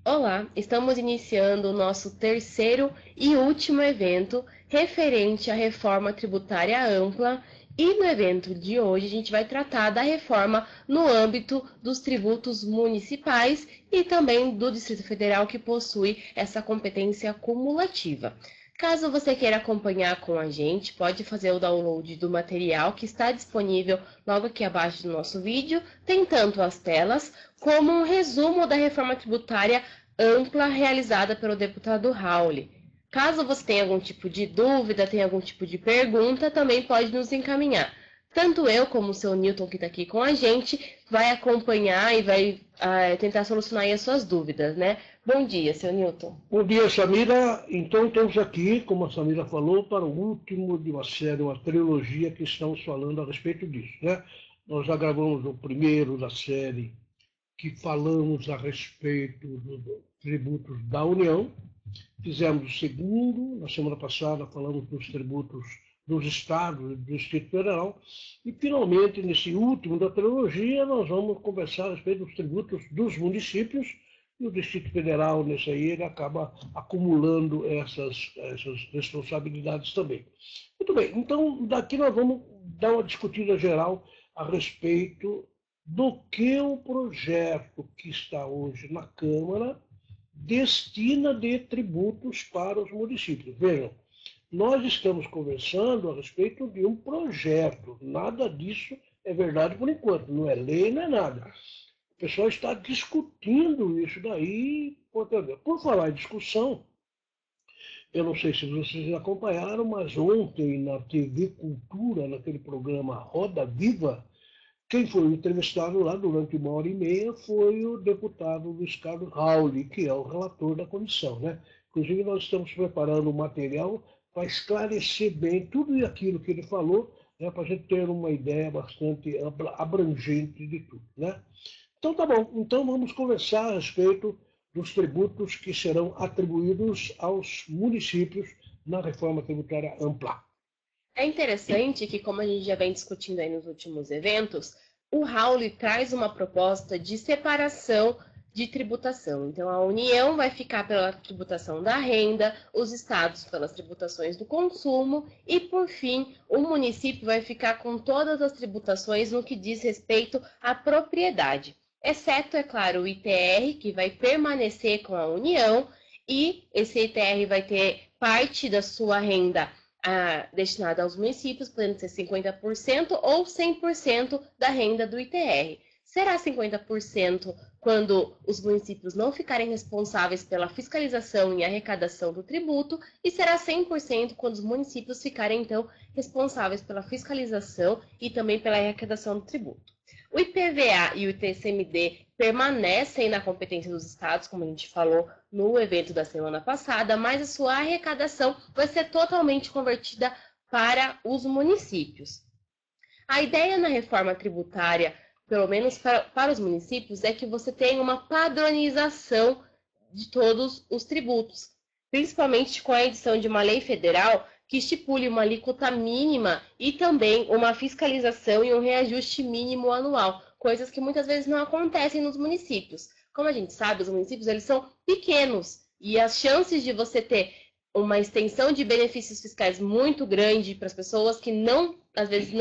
Olá, estamos iniciando o nosso terceiro e último evento referente à reforma tributária ampla e no evento de hoje a gente vai tratar da reforma no âmbito dos tributos municipais e também do Distrito Federal que possui essa competência cumulativa. Caso você queira acompanhar com a gente, pode fazer o download do material que está disponível logo aqui abaixo do nosso vídeo. Tem tanto as telas como um resumo da reforma tributária ampla realizada pelo deputado Raul. Caso você tenha algum tipo de dúvida, tenha algum tipo de pergunta, também pode nos encaminhar. Tanto eu como o seu Newton, que está aqui com a gente, vai acompanhar e vai tentar solucionar as suas dúvidas, né? Bom dia, seu Newton. Bom dia, Samira. Então, estamos aqui, como a Samira falou, para o último de uma série, uma trilogia que estamos falando a respeito disso, né? Nós já gravamos o primeiro da série, que falamos a respeito dos tributos da União. Fizemos o segundo, na semana passada falamos dos tributos dos estados e do Distrito Federal. E, finalmente, nesse último da trilogia, nós vamos conversar a respeito dos tributos dos municípios. E o Distrito Federal, nesse aí, ele acaba acumulando essas responsabilidades também. Muito bem, então daqui nós vamos dar uma discutida geral a respeito do que o projeto que está hoje na Câmara destina de tributos para os municípios. Vejam, nós estamos conversando a respeito de um projeto, nada disso é verdade por enquanto, não é lei, não é nada. O pessoal está discutindo isso daí. Por falar em discussão, eu não sei se vocês acompanharam, mas ontem na TV Cultura, naquele programa Roda Viva, quem foi entrevistado lá durante 1h30 foi o deputado Luiz Carlos Raul, que é o relator da comissão, né? Inclusive, nós estamos preparando um material para esclarecer bem tudo aquilo que ele falou, né, para a gente ter uma ideia bastante abrangente de tudo, né? Então tá bom, então vamos conversar a respeito dos tributos que serão atribuídos aos municípios na reforma tributária ampla. É interessante que, como a gente já vem discutindo aí nos últimos eventos, o Raul traz uma proposta de separação de tributação. Então, a União vai ficar pela tributação da renda, os estados pelas tributações do consumo e, por fim, o município vai ficar com todas as tributações no que diz respeito à propriedade. Exceto, é claro, o ITR, que vai permanecer com a União, e esse ITR vai ter parte da sua renda destinada aos municípios, podendo ser 50% ou 100% da renda do ITR. Será 50% quando os municípios não ficarem responsáveis pela fiscalização e arrecadação do tributo, e será 100% quando os municípios ficarem, então, responsáveis pela fiscalização e também pela arrecadação do tributo. O IPVA e o ITCMD permanecem na competência dos estados, como a gente falou no evento da semana passada, mas a sua arrecadação vai ser totalmente convertida para os municípios. A ideia na reforma tributária, pelo menos para os municípios, é que você tenha uma padronização de todos os tributos, principalmente com a edição de uma lei federal que estipule uma alíquota mínima e também uma fiscalização e um reajuste mínimo anual, coisas que muitas vezes não acontecem nos municípios. Como a gente sabe, os municípios eles são pequenos e as chances de você ter uma extensão de benefícios fiscais muito grande para as pessoas que não, às vezes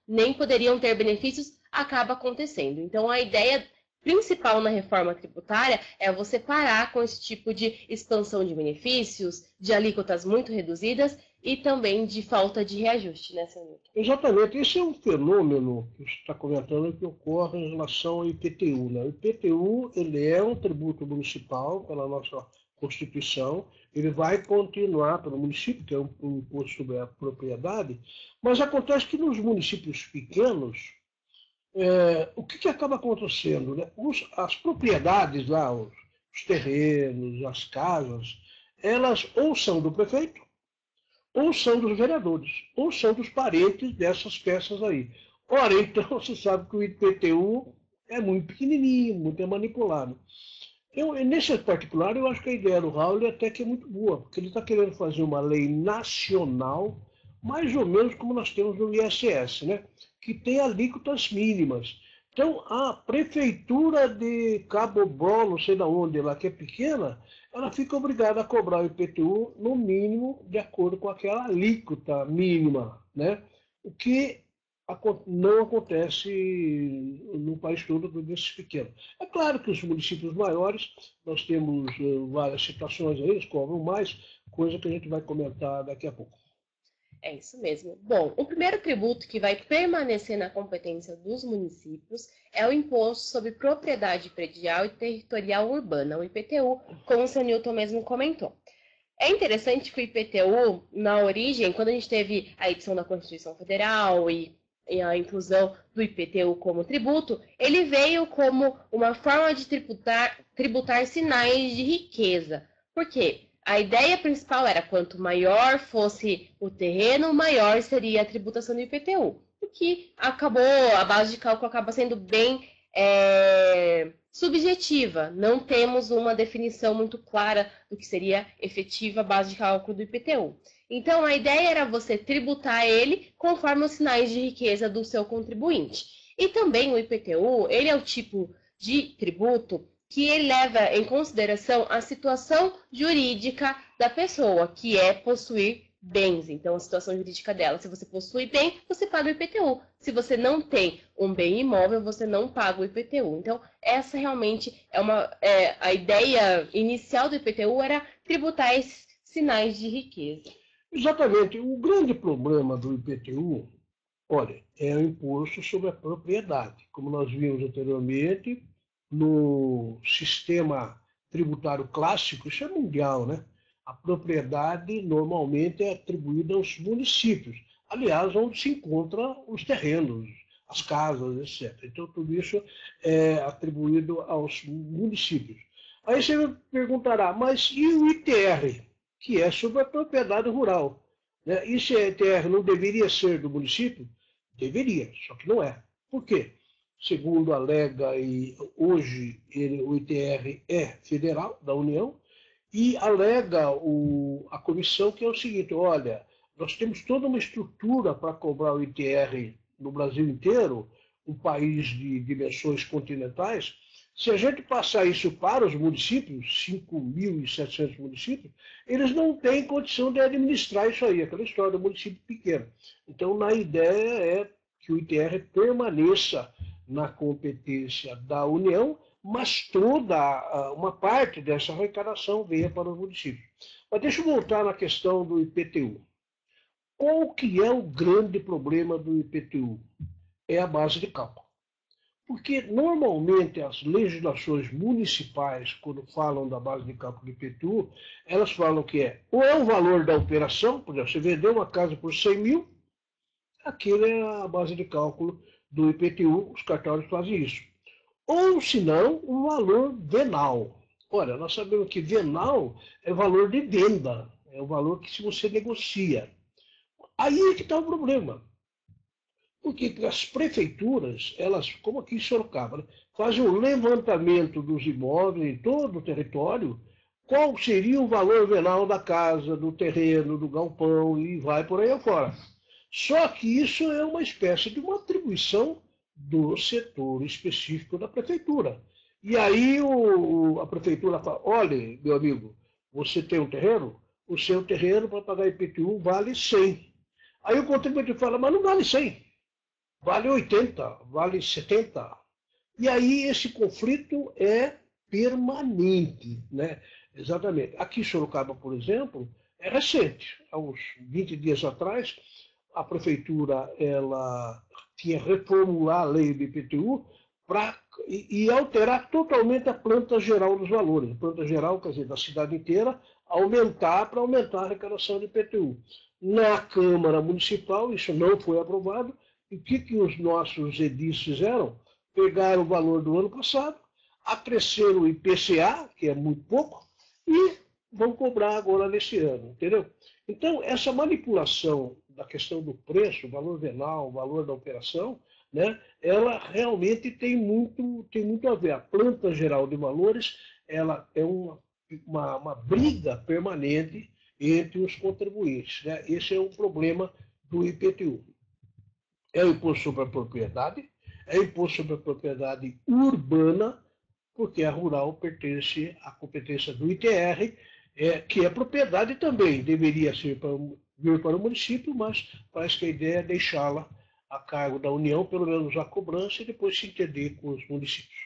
nem poderiam ter benefícios, acaba acontecendo. Então, a ideia principal na reforma tributária é você parar com esse tipo de expansão de benefícios, de alíquotas muito reduzidas e também de falta de reajuste, né, senhor? Exatamente. Esse é um fenômeno que você está comentando que ocorre em relação ao IPTU, né? O IPTU ele é um tributo municipal pela nossa Constituição, ele vai continuar pelo município, que é um imposto sobre a propriedade, mas acontece que nos municípios pequenos, o que acaba acontecendo, né? As propriedades lá, os terrenos, as casas, elas ou são do prefeito, ou são dos vereadores, ou são dos parentes dessas peças aí. Ora, então você sabe que o IPTU é muito pequenininho, muito manipulado. Nesse particular, eu acho que a ideia do Raul até que é muito boa, porque ele está querendo fazer uma lei nacional, mais ou menos como nós temos no ISS, né? Que tem alíquotas mínimas. Então, a prefeitura de Cabo Bom, não sei de onde, lá que é pequena, ela fica obrigada a cobrar o IPTU no mínimo de acordo com aquela alíquota mínima, né? O que não acontece no país todo desses pequenos. É claro que os municípios maiores, nós temos várias situações aí, eles cobram mais, coisa que a gente vai comentar daqui a pouco. É isso mesmo. Bom, o primeiro tributo que vai permanecer na competência dos municípios é o Imposto sobre Propriedade Predial e Territorial Urbana, o IPTU, como o seu Newton mesmo comentou. É interessante que o IPTU, na origem, quando a gente teve a edição da Constituição Federal e a inclusão do IPTU como tributo, ele veio como uma forma de tributar sinais de riqueza. Por quê? A ideia principal era quanto maior fosse o terreno, maior seria a tributação do IPTU. O que acabou, a base de cálculo acaba sendo bem subjetiva. Não temos uma definição muito clara do que seria efetiva a base de cálculo do IPTU. Então, a ideia era você tributar ele conforme os sinais de riqueza do seu contribuinte. E também o IPTU, ele é o tipo de tributo que ele leva em consideração a situação jurídica da pessoa, que é possuir bens. Então, a situação jurídica dela, se você possui bem, você paga o IPTU. Se você não tem um bem imóvel, você não paga o IPTU. Então, essa realmente é a ideia inicial do IPTU era tributar esses sinais de riqueza. Exatamente. O grande problema do IPTU, olha, é o imposto sobre a propriedade. Como nós vimos anteriormente, no sistema tributário clássico, isso é mundial, né? A propriedade normalmente é atribuída aos municípios, aliás, onde se encontram os terrenos, as casas, etc. Então, tudo isso é atribuído aos municípios. Aí você me perguntará, mas e o ITR, que é sobre a propriedade rural? Né? E se a ITR não deveria ser do município? Deveria, só que não é. Por quê? Segundo alega, e hoje o ITR é federal, da União, e alega a comissão que é o seguinte, olha, nós temos toda uma estrutura para cobrar o ITR no Brasil inteiro, um país de dimensões continentais, se a gente passar isso para os municípios, 5.700 municípios, eles não têm condição de administrar isso aí, aquela história do município pequeno. Então, na ideia é que o ITR permaneça na competência da União, mas toda uma parte dessa arrecadação venha para os municípios. Mas deixa eu voltar na questão do IPTU. Qual que é o grande problema do IPTU? É a base de cálculo. Porque, normalmente, as legislações municipais, quando falam da base de cálculo do IPTU, elas falam que ou é o valor da operação, por exemplo, você vendeu uma casa por 100 mil, aquilo é a base de cálculo do IPTU, os cartórios fazem isso. Ou, se não, o valor venal. Olha, nós sabemos que venal é o valor de venda, é o valor que se você negocia. Aí é que está o problema. Porque as prefeituras, elas, como aqui em Sorocaba, né, fazem um levantamento dos imóveis em todo o território, qual seria o valor venal da casa, do terreno, do galpão, e vai por aí afora. Só que isso é uma espécie de uma atribuição do setor específico da prefeitura. E aí a prefeitura fala, olha, meu amigo, você tem um terreno? O seu terreno para pagar IPTU vale 100. Aí o contribuinte fala, mas não vale 100. Vale 80, vale 70. E aí esse conflito é permanente, né? Exatamente. Aqui em Sorocaba, por exemplo, é recente. Há uns 20 dias atrás, a prefeitura ela tinha reformular a lei do IPTU e alterar totalmente a planta geral dos valores. A planta geral, quer dizer, da cidade inteira, para aumentar a arrecadação de IPTU. Na Câmara Municipal, isso não foi aprovado. E o que os nossos edis fizeram? Pegaram o valor do ano passado, acresceram o IPCA, que é muito pouco, e vão cobrar agora nesse ano, entendeu? Então, essa manipulação da questão do preço, valor venal, valor da operação, né, ela realmente tem muito a ver. A planta geral de valores ela é uma briga permanente entre os contribuintes. Né? Esse é o problema do IPTU. É o imposto sobre a propriedade, é imposto sobre a propriedade urbana, porque a rural pertence à competência do ITR, que é propriedade também, deveria ser vir para o município, mas parece que a ideia é deixá-la a cargo da União, pelo menos a cobrança, e depois se entender com os municípios.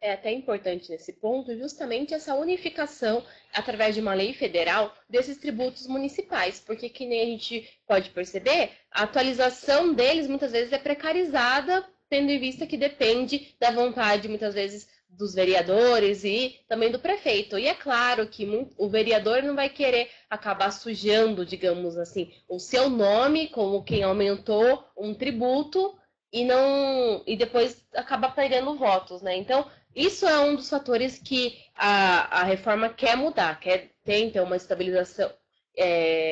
É até importante nesse ponto justamente essa unificação, através de uma lei federal, desses tributos municipais, porque que nem a gente pode perceber, a atualização deles muitas vezes é precarizada, tendo em vista que depende da vontade, muitas vezes, dos vereadores e também do prefeito. E é claro que o vereador não vai querer acabar sujando, digamos assim, o seu nome como quem aumentou um tributo e depois acaba perdendo votos, né? Então, isso é um dos fatores que a reforma quer mudar, quer ter então uma estabilização,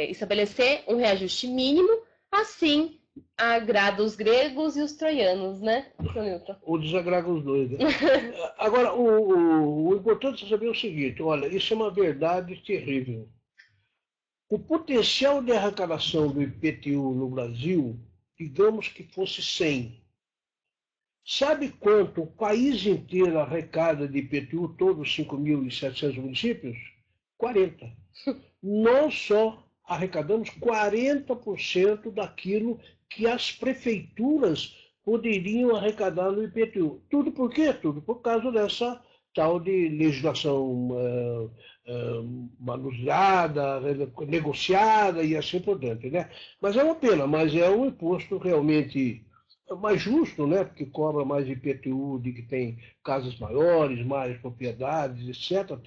estabelecer um reajuste mínimo, assim agrada os gregos e os troianos, né, seu Newton? Ou desagrada os dois, né? Agora, o importante é saber o seguinte, olha, isso é uma verdade terrível. O potencial de arrecadação do IPTU no Brasil, digamos que fosse 100. Sabe quanto o país inteiro arrecada de IPTU, todos os 5.700 municípios? 40. Nós só arrecadamos 40% daquilo que as prefeituras poderiam arrecadar no IPTU. Tudo por quê? Tudo por causa dessa tal de legislação manuseada, negociada e assim por diante, né? Mas é uma pena, mas é um imposto realmente mais justo, né? Porque cobra mais IPTU de que tem casas maiores, mais propriedades, etc.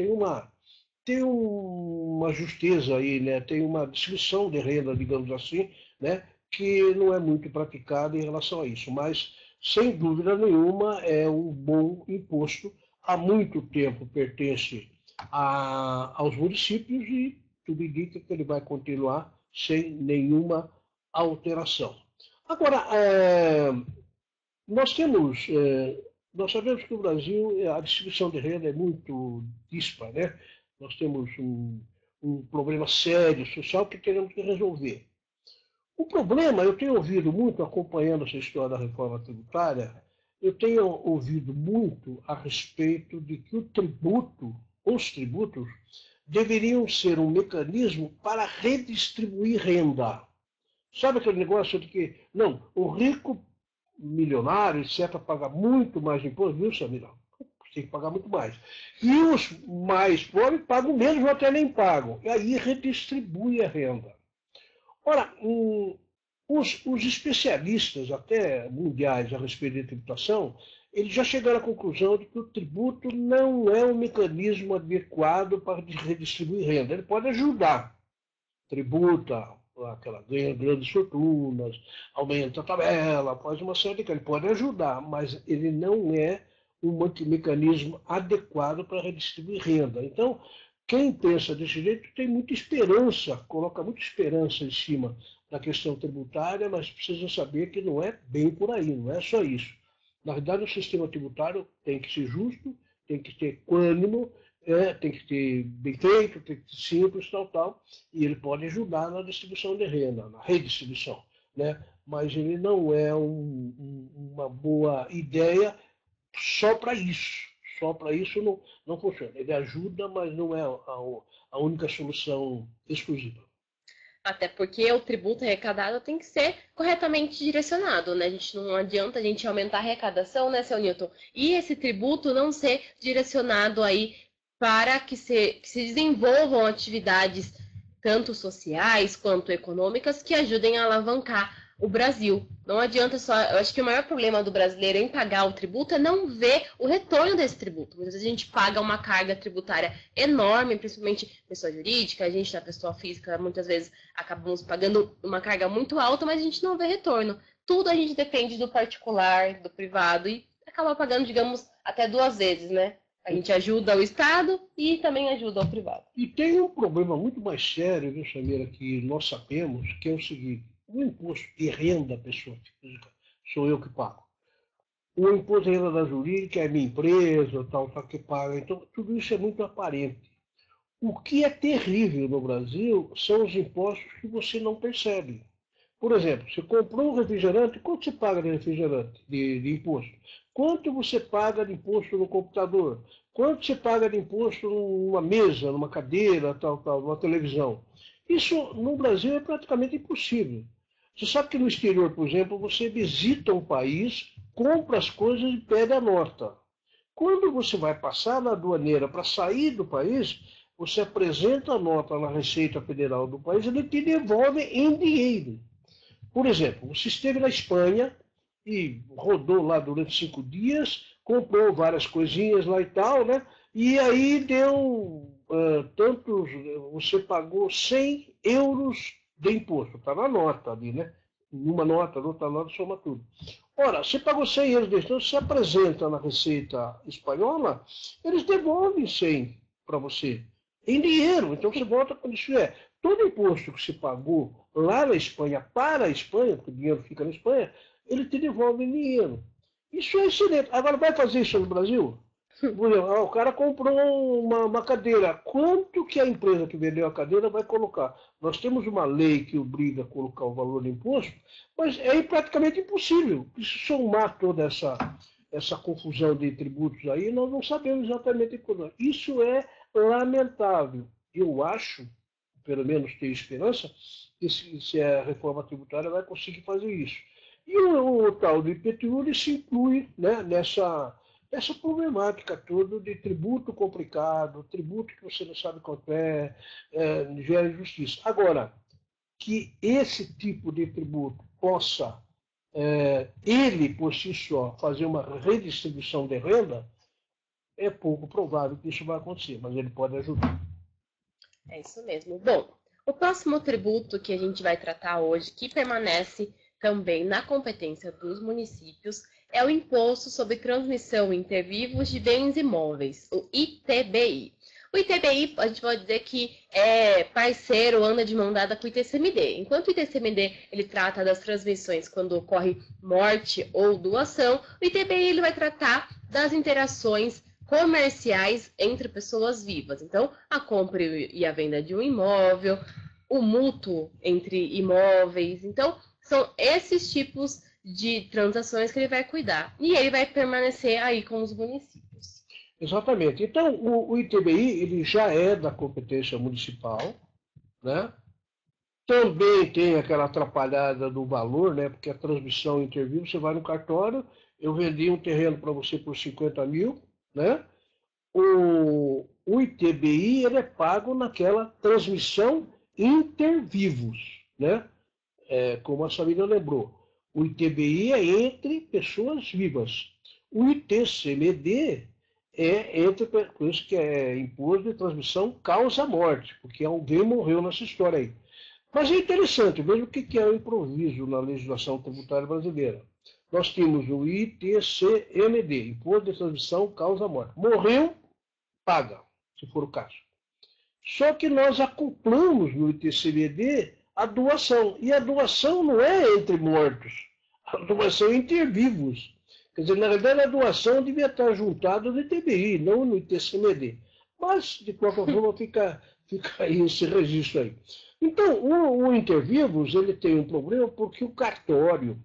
Tem uma justeza aí, né? Tem uma distribuição de renda, digamos assim, né? Que não é muito praticada em relação a isso. Mas, sem dúvida nenhuma, é um bom imposto. Há muito tempo pertence aos municípios e tudo indica que ele vai continuar sem nenhuma alteração. Agora, nós sabemos que no Brasil a distribuição de renda é muito dispara, né? Nós temos um problema sério social que teremos que resolver. O problema, eu tenho ouvido muito, acompanhando essa história da reforma tributária, eu tenho ouvido muito a respeito de que os tributos, deveriam ser um mecanismo para redistribuir renda. Sabe aquele negócio de que, não, o rico milionário, etc., paga muito mais imposto, viu, Samira? Tem que pagar muito mais. E os mais pobres pagam menos ou até nem pagam. E aí redistribui a renda. Ora, os especialistas, até mundiais, a respeito de tributação, eles já chegaram à conclusão de que o tributo não é um mecanismo adequado para redistribuir renda. Ele pode ajudar. Tributa, aquela ganha grandes fortunas, aumenta a tabela, faz uma série de coisas. Ele pode ajudar, mas ele não é um mecanismo adequado para redistribuir renda. Então, quem pensa desse jeito tem muita esperança, coloca muita esperança em cima da questão tributária, mas precisa saber que não é bem por aí, não é só isso. Na verdade, o sistema tributário tem que ser justo, tem que ter equânimo, tem que ter bem feito, tem que ser simples, tal, e ele pode ajudar na distribuição de renda, na redistribuição, né? Mas ele não é uma boa ideia só para isso. Só para isso não funciona. Ele ajuda, mas não é a única solução exclusiva. Até porque o tributo arrecadado tem que ser corretamente direcionado, né? Não adianta a gente aumentar a arrecadação, né, seu Newton? E esse tributo não ser direcionado aí para que se desenvolvam atividades tanto sociais quanto econômicas que ajudem a alavancar o Brasil. Não adianta só. Eu acho que o maior problema do brasileiro em pagar o tributo é não ver o retorno desse tributo. Muitas vezes a gente paga uma carga tributária enorme, principalmente pessoa jurídica, a gente, na pessoa física, muitas vezes acabamos pagando uma carga muito alta, mas a gente não vê retorno. Tudo a gente depende do particular, do privado, e acaba pagando, digamos, até 2 vezes, né? A gente ajuda o Estado e também ajuda o privado. E tem um problema muito mais sério, viu, Samira, que nós sabemos, que é o seguinte: o imposto de renda da pessoa física sou eu que pago. O imposto de renda da jurídica é minha empresa, tal que paga. Então, tudo isso é muito aparente. O que é terrível no Brasil são os impostos que você não percebe. Por exemplo, você comprou um refrigerante, quanto você paga de refrigerante, de imposto? Quanto você paga de imposto no computador? Quanto você paga de imposto numa mesa, numa cadeira, numa televisão? Isso no Brasil é praticamente impossível. Você sabe que no exterior, por exemplo, você visita um país, compra as coisas e pede a nota. Quando você vai passar na aduaneira para sair do país, você apresenta a nota na Receita Federal do país e ele te devolve em dinheiro. Por exemplo, você esteve na Espanha e rodou lá durante 5 dias, comprou várias coisinhas lá e tal, né? E aí deu tantos, você pagou 100 euros de imposto, está na nota ali, né? Numa nota, noutra nota, soma tudo. Ora, você pagou 100 euros de imposto, você apresenta na Receita Espanhola, eles devolvem 100 para você, em dinheiro. Então você volta quando isso é. Todo imposto que se pagou lá na Espanha para a Espanha, porque o dinheiro fica na Espanha, ele te devolve em dinheiro. Isso é excelente. Agora, vai fazer isso no Brasil? Por exemplo, o cara comprou uma cadeira. Quanto que a empresa que vendeu a cadeira vai colocar? Nós temos uma lei que obriga a colocar o valor do imposto, mas é praticamente impossível. Se somar toda essa confusão de tributos aí, nós não sabemos exatamente quando. Isso é lamentável. Eu acho, pelo menos tenho esperança, que se a reforma tributária vai conseguir fazer isso. E o tal do IPTU ele se inclui, né, nessa problemática toda de tributo complicado, tributo que você não sabe quanto gera injustiça. Agora, que esse tipo de tributo possa, ele por si só, fazer uma redistribuição de renda, é pouco provável que isso vai acontecer, mas ele pode ajudar. É isso mesmo. Bom, o próximo tributo que a gente vai tratar hoje, que permanece também na competência dos municípios, é o Imposto sobre Transmissão Intervivos de Bens Imóveis, o ITBI. O ITBI, a gente pode dizer que é parceiro, anda de mão dada com o ITCMD. Enquanto o ITCMD ele trata das transmissões quando ocorre morte ou doação, o ITBI ele vai tratar das interações comerciais entre pessoas vivas. Então, a compra e a venda de um imóvel, o mútuo entre imóveis. Então, são esses tipos de transações que ele vai cuidar. E ele vai permanecer aí com os municípios. Exatamente. Então, o ITBI ele já é da competência municipal, né? Também tem aquela atrapalhada do valor, né? Porque a transmissão interviu, você vai no cartório, eu vendi um terreno para você por 50 mil, né? O ITBI ele é pago naquela transmissão intervivos, né? Como a Samira lembrou. O ITBI é entre pessoas vivas. O ITCMD é entre isso que é imposto de transmissão causa-morte, porque alguém morreu nessa história aí. Mas é interessante, veja o que é o improviso na legislação tributária brasileira. Nós temos o ITCMD, Imposto de Transmissão Causa-Morte. Morreu, paga, se for o caso. Só que nós acoplamos no ITCMD a doação. E a doação não é entre mortos, a doação é entre vivos. Quer dizer, na verdade, a doação devia estar juntada no ITBI, não no ITCMD. Mas, de qualquer forma, fica aí esse registro aí. Então, o intervivos ele tem um problema porque o cartório,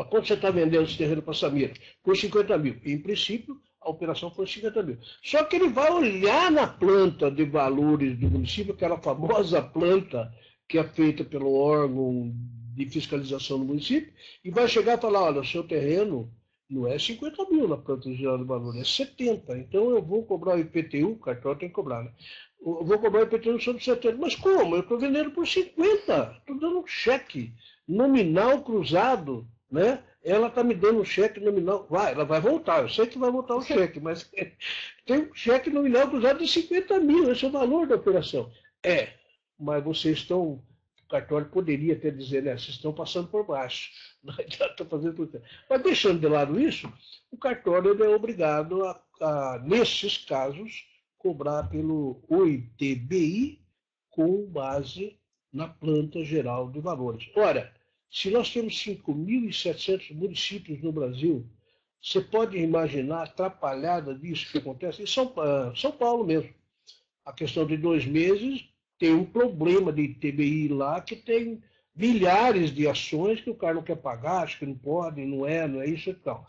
quando você está vendendo esse terreno para a Samira, por 50 mil, em princípio, a operação foi 50 mil. Só que ele vai olhar na planta de valores do município, aquela famosa planta que é feita pelo órgão de fiscalização do município, e vai chegar e falar, olha, o seu terreno não é 50 mil na planta geral de valores, é 70. Então eu vou cobrar o IPTU, o cartório tem que cobrar, né? Eu vou cobrar o IPTU sobre 70. Mas como? Eu estou vendendo por 50. Estou dando um cheque nominal cruzado, né? Ela está me dando um cheque nominal. Ela vai voltar, eu sei que vai voltar o cheque, mas tem um cheque nominal cruzado de 50 mil, esse é o valor da operação. Mas vocês estão. O cartório poderia até dizer, né? Vocês estão passando por baixo. Não adianta fazer por cima. Mas deixando de lado isso, o cartório ele é obrigado nesses casos, cobrar pelo ITBI com base na planta geral de valores. Ora, se nós temos 5.700 municípios no Brasil, você pode imaginar a atrapalhada disso que acontece em São Paulo mesmo. A questão de 2 meses, tem um problema de ITBI lá que tem milhares de ações que o cara não quer pagar, acho que não pode, não é isso e tal.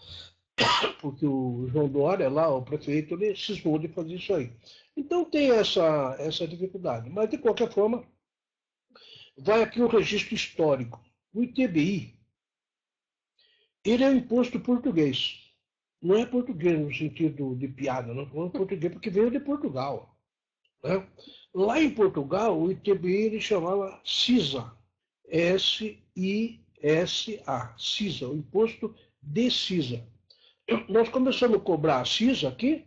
Porque o João Dória, lá, o prefeito, ele cismou de fazer isso aí. Então tem essa dificuldade. Mas, de qualquer forma, vai aqui o registro histórico. O ITBI, ele é um imposto português. Não é português no sentido de piada, não é português porque veio de Portugal. Né? Lá em Portugal, o ITBI ele chamava CISA. S-I-S-A. CISA, o imposto de CISA. Nós começamos a cobrar a CISA aqui,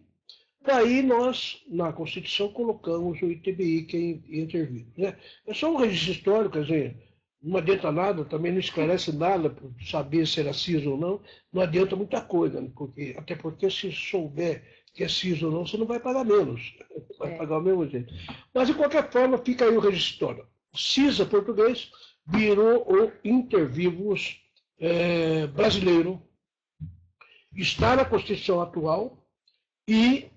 daí nós, na Constituição, colocamos o ITBI, que é intervir. Né? É só um registro histórico, quer dizer, não adianta nada, também não esclarece nada para saber se era CISA ou não adianta muita coisa, né? Até porque se souber que é CISA ou não, você não vai pagar menos, vai pagar o mesmo jeito. Mas, de qualquer forma, fica aí o registro histórico. CISA português virou o Intervivos brasileiro, está na Constituição atual e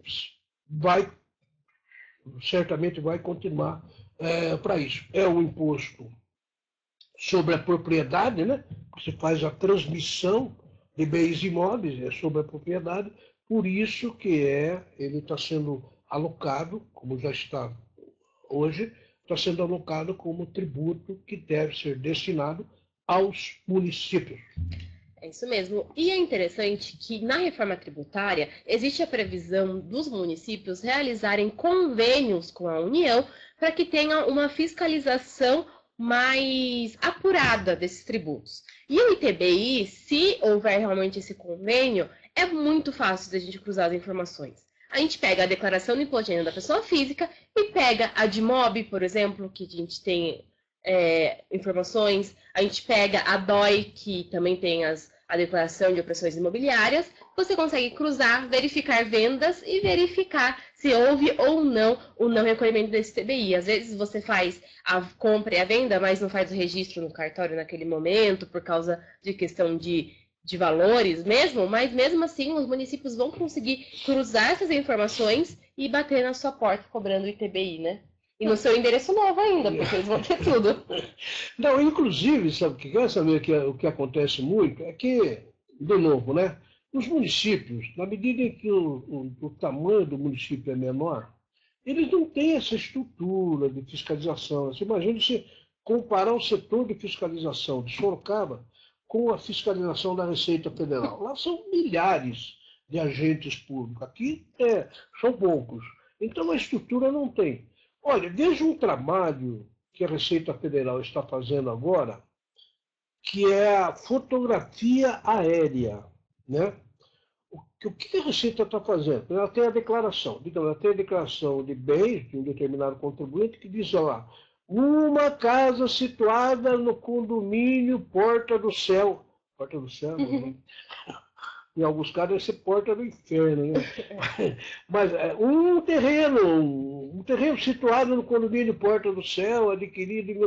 certamente vai continuar para isso. É um imposto sobre a propriedade, né? Você faz a transmissão de bens imóveis, é sobre a propriedade, por isso que ele está sendo alocado, como já está hoje, está sendo alocado como tributo que deve ser destinado aos municípios. É isso mesmo. E é interessante que na reforma tributária existe a previsão dos municípios realizarem convênios com a União para que tenha uma fiscalização mais apurada desses tributos. E o ITBI, se houver realmente esse convênio, é muito fácil da gente cruzar as informações. A gente pega a declaração do imposto de renda da pessoa física e pega a de MOB, por exemplo, que a gente tem informações. A gente pega a DOI, que também tem a declaração de operações imobiliárias. Você consegue cruzar, verificar vendas e verificar se houve ou não o não recolhimento desse ITBI. Às vezes você faz a compra e a venda, mas não faz o registro no cartório naquele momento, por causa de questão de valores mesmo, mas mesmo assim os municípios vão conseguir cruzar essas informações e bater na sua porta cobrando o ITBI, né? E no seu endereço novo ainda, porque eles vão ter tudo. Não, inclusive, sabe o que quer saber o que acontece muito? É que, de novo, né? Os municípios, na medida em que o tamanho do município é menor, eles não têm essa estrutura de fiscalização. Você imagina se comparar o setor de fiscalização de Sorocaba com a fiscalização da Receita Federal. Lá são milhares de agentes públicos. Aqui são poucos. Então a estrutura não tem. Olha, veja um trabalho que a Receita Federal está fazendo agora, que é a fotografia aérea. Né? O que a Receita está fazendo? Ela tem a declaração. Então, ela tem a declaração de bens de um determinado contribuinte que diz lá, uma casa situada no condomínio Porta do Céu. Porta do Céu? Né? Em alguns casos deve ser Porta do Inferno. Né? Mas um terreno situado no condomínio Porta do Céu, adquirido em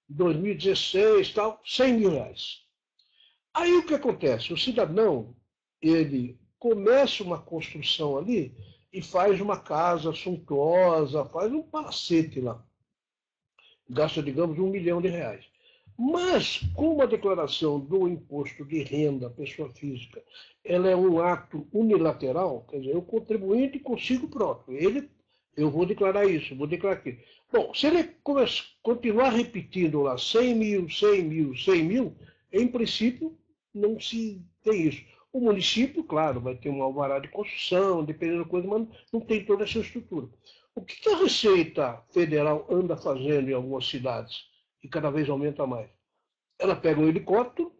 2016, tal, 100 mil reais. Aí o que acontece? O cidadão, ele começa uma construção ali e faz uma casa suntuosa, faz um palacete lá. Gasta, digamos, R$1 milhão. Mas, como a declaração do imposto de renda à pessoa física, ela é um ato unilateral, quer dizer, o contribuinte consigo próprio. Eu vou declarar isso, vou declarar aquilo. Bom, se ele continuar repetindo lá 100 mil, 100 mil, 100 mil, em princípio, não se tem isso. O município, claro, vai ter um alvará de construção, dependendo da coisa, mas não tem toda essa estrutura. O que a Receita Federal anda fazendo em algumas cidades, e cada vez aumenta mais? Ela pega um helicóptero,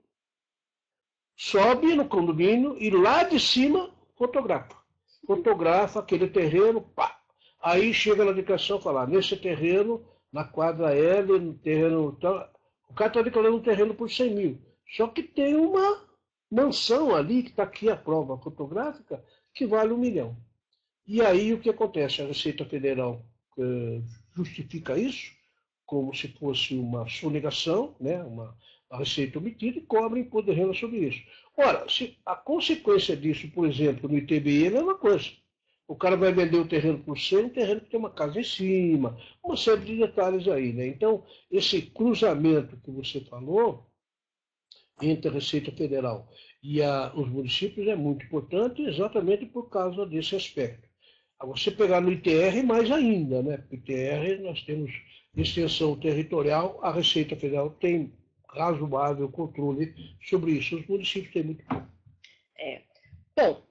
sobe no condomínio e lá de cima fotografa. Fotografa aquele terreno, pá. Aí chega na declaração e fala, nesse terreno, na quadra L, no terreno tal, o cara está declarando um terreno por 100 mil. Só que tem uma mansão ali, que está aqui a prova fotográfica, que vale R$1 milhão. E aí o que acontece? A Receita Federal justifica isso como se fosse uma sonegação, né? A receita omitida, e cobra imposto de renda sobre isso. Ora, a consequência disso, por exemplo, no ITBI é a mesma coisa. O cara vai vender o terreno por 100, um terreno que tem uma casa em cima, uma série de detalhes aí, né? Então, esse cruzamento que você falou entre a Receita Federal e os municípios é muito importante exatamente por causa desse aspecto. A você pegar no ITR mais ainda, né? Porque ITR nós temos extensão territorial, a Receita Federal tem razoável controle sobre isso. Os municípios têm muito pouco. Bom,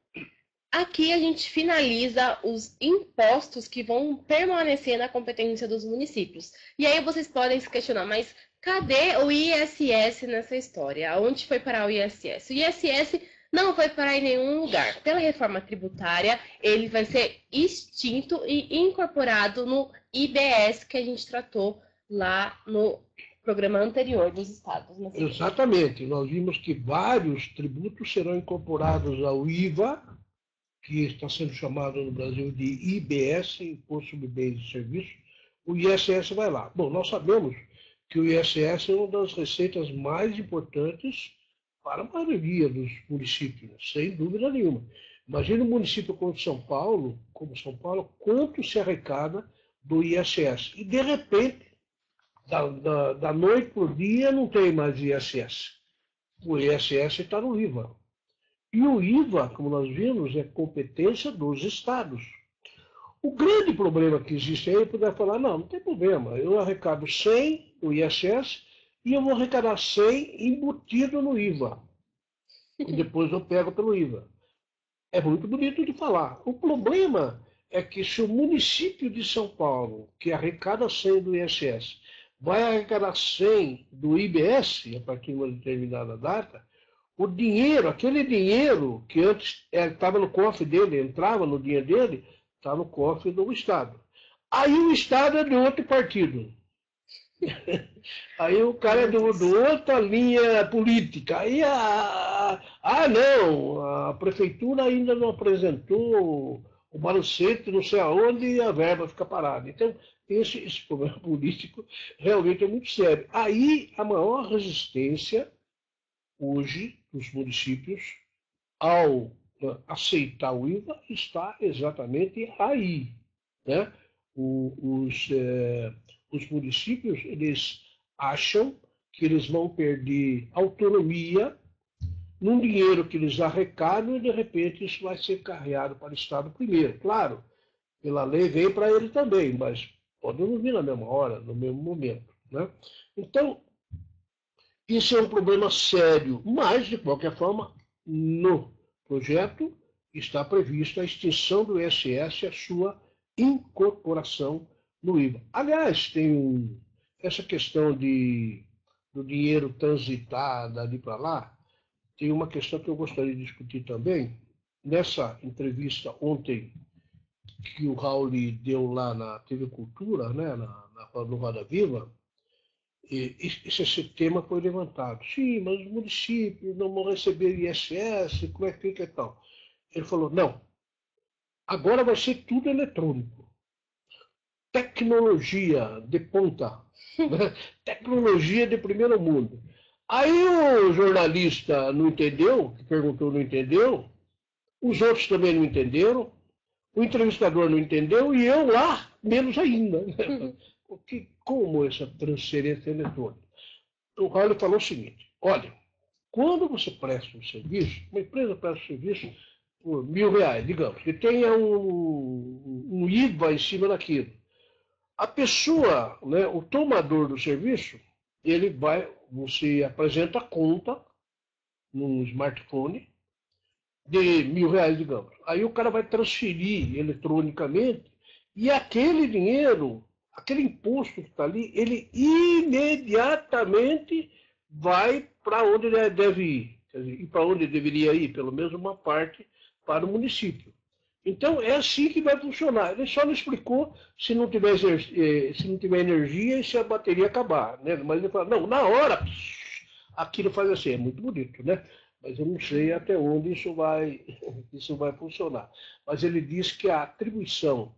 aqui a gente finaliza os impostos que vão permanecer na competência dos municípios. E aí vocês podem se questionar, mas cadê o ISS nessa história? Aonde foi parar o ISS? O ISS não foi parar em nenhum lugar. Pela reforma tributária, ele vai ser extinto e incorporado no IBS que a gente tratou lá no programa anterior dos estados. Exatamente. Nós vimos que vários tributos serão incorporados ao IVA, que está sendo chamado no Brasil de IBS, Imposto sobre Bens e Serviços. O ISS vai lá. Bom, nós sabemos que o ISS é uma das receitas mais importantes para a maioria dos municípios, sem dúvida nenhuma. Imagina um município como São Paulo, quanto se arrecada do ISS. E, de repente, da noite para o dia, não tem mais ISS. O ISS está no IVA. E o IVA, como nós vimos, é competência dos estados. O grande problema que existe aí é poder falar, não tem problema, eu arrecado 100 no ISS e eu vou arrecadar 100 embutido no IVA. E depois eu pego pelo IVA. É muito bonito de falar. O problema é que se o município de São Paulo, que arrecada 100 do ISS, vai arrecadar 100 do IBS, a partir de uma determinada data, o dinheiro, aquele dinheiro que antes estava no cofre dele, entrava no dinheiro dele, está no cofre do Estado. Aí o Estado é de outro partido. Aí o cara é de outra linha política. Aí não, a prefeitura ainda não apresentou o balancete, não sei aonde, e a verba fica parada. Então, esse problema político realmente é muito sério. Aí a maior resistência hoje dos municípios ao aceitar o IVA está exatamente aí, né? Os municípios, eles acham que eles vão perder autonomia num dinheiro que eles arrecadam e, de repente, isso vai ser carreado para o Estado primeiro. Claro, pela lei vem para ele também, mas pode não vir na mesma hora, no mesmo momento, né? Então, isso é um problema sério, mas, de qualquer forma, no projeto está prevista a extinção do ISS e a sua incorporação no IVA. Aliás, tem essa questão do dinheiro transitar dali para lá, tem uma questão que eu gostaria de discutir também. Nessa entrevista ontem que o Raul deu lá na TV Cultura, né, no Roda Viva, esse tema foi levantado. Sim, mas os municípios não vão receber ISS, como é que fica e tal? Ele falou, não, agora vai ser tudo eletrônico. Tecnologia de ponta, né? Tecnologia de primeiro mundo. Aí o jornalista não entendeu, que perguntou não entendeu, os outros também não entenderam, o entrevistador não entendeu e eu lá menos ainda. Porque, como essa transferência eletrônica? O Raul falou o seguinte, olha, quando você presta um serviço, uma empresa presta um serviço por R$1.000, digamos, que tenha um IVA em cima daquilo. A pessoa, né, o tomador do serviço, você apresenta a conta num smartphone de R$1.000, digamos. Aí o cara vai transferir eletronicamente e aquele dinheiro, aquele imposto que está ali, ele imediatamente vai para onde ele deve ir. Quer dizer, e para onde deveria ir, pelo menos uma parte, para o município. Então, é assim que vai funcionar. Ele só não explicou se não tiver energia e se a bateria acabar. Né? Mas ele fala, não, na hora, aquilo faz assim, é muito bonito, né? Mas eu não sei até onde isso vai funcionar. Mas ele diz que a atribuição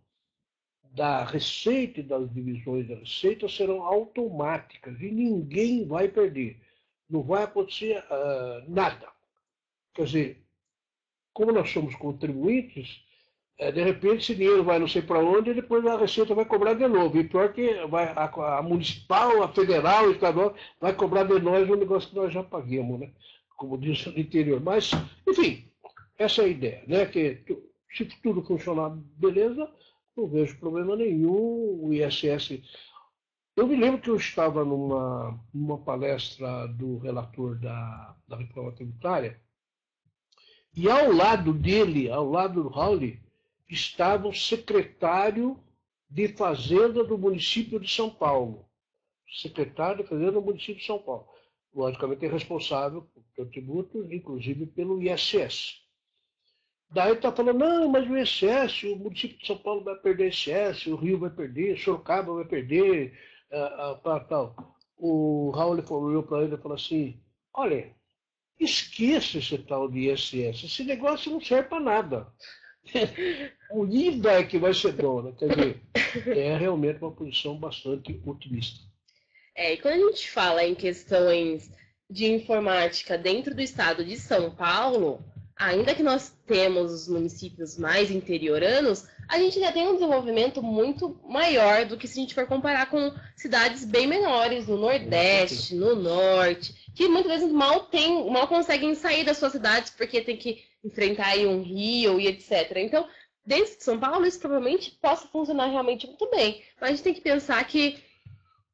da receita e das divisões da receita serão automáticas e ninguém vai perder. Não vai acontecer nada. Quer dizer, como nós somos contribuintes, De repente esse dinheiro vai não sei para onde e depois a Receita vai cobrar de novo. E pior que a municipal, a federal, a estadual vai cobrar de nós um negócio que nós já paguemos, né? Como diz no interior. Mas, enfim, essa é a ideia, né? Que se tudo funcionar beleza, não vejo problema nenhum. O ISS. Eu me lembro que eu estava numa palestra do relator da reforma tributária, e ao lado dele, ao lado do Raul, estava o secretário de Fazenda do município de São Paulo. Secretário de Fazenda do município de São Paulo. Logicamente é responsável pelo tributo, inclusive pelo ISS. Daí está falando, não, mas o ISS, o município de São Paulo vai perder ISS, o Rio vai perder, Sorocaba vai perder, tal. O Raul olhou para ele e falou assim, olha, esqueça esse tal de ISS, esse negócio não serve para nada. O IVA é que vai ser dona, quer dizer, é realmente uma posição bastante otimista. E quando a gente fala em questões de informática dentro do estado de São Paulo, ainda que nós temos os municípios mais interioranos, a gente já tem um desenvolvimento muito maior do que se a gente for comparar com cidades bem menores, no Nordeste, no Norte, que muitas vezes mal conseguem sair das suas cidades porque tem que enfrentar aí um rio e etc. Então, dentro de São Paulo, isso provavelmente possa funcionar realmente muito bem. Mas a gente tem que pensar que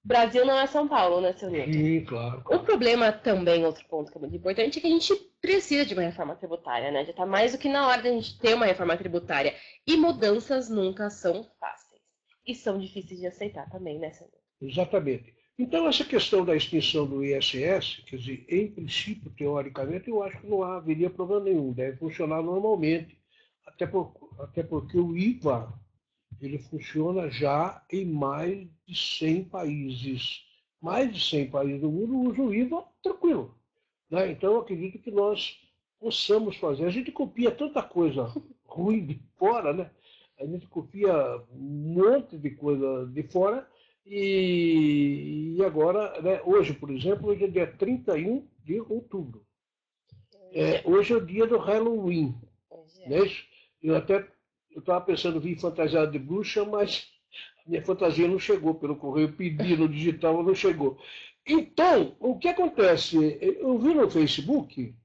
Brasil não é São Paulo, né, seu Nilton? Sim, claro. O problema também, outro ponto que é muito importante, é que a gente precisa de uma reforma tributária, né? Já está mais do que na hora da gente ter uma reforma tributária. E mudanças nunca são fáceis. E são difíceis de aceitar também, né, seu Nilton? Exatamente. Então, essa questão da extinção do ISS, quer dizer, em princípio, teoricamente, eu acho que não haveria problema nenhum, deve funcionar normalmente, até porque o IVA, ele funciona já em mais de 100 países. Mais de 100 países do mundo usam o IVA tranquilo. Né? Então, eu acredito que nós possamos fazer. A gente copia tanta coisa ruim de fora, né? A gente copia um monte de coisa de fora, e agora, né, hoje, por exemplo, hoje é dia 31 de outubro. Hoje é o dia do Halloween. Não é isso? Eu estava pensando em vir fantasiado de bruxa, mas a minha fantasia não chegou pelo correio, pedi no digital, não chegou. Então, o que acontece? Eu vi no Facebook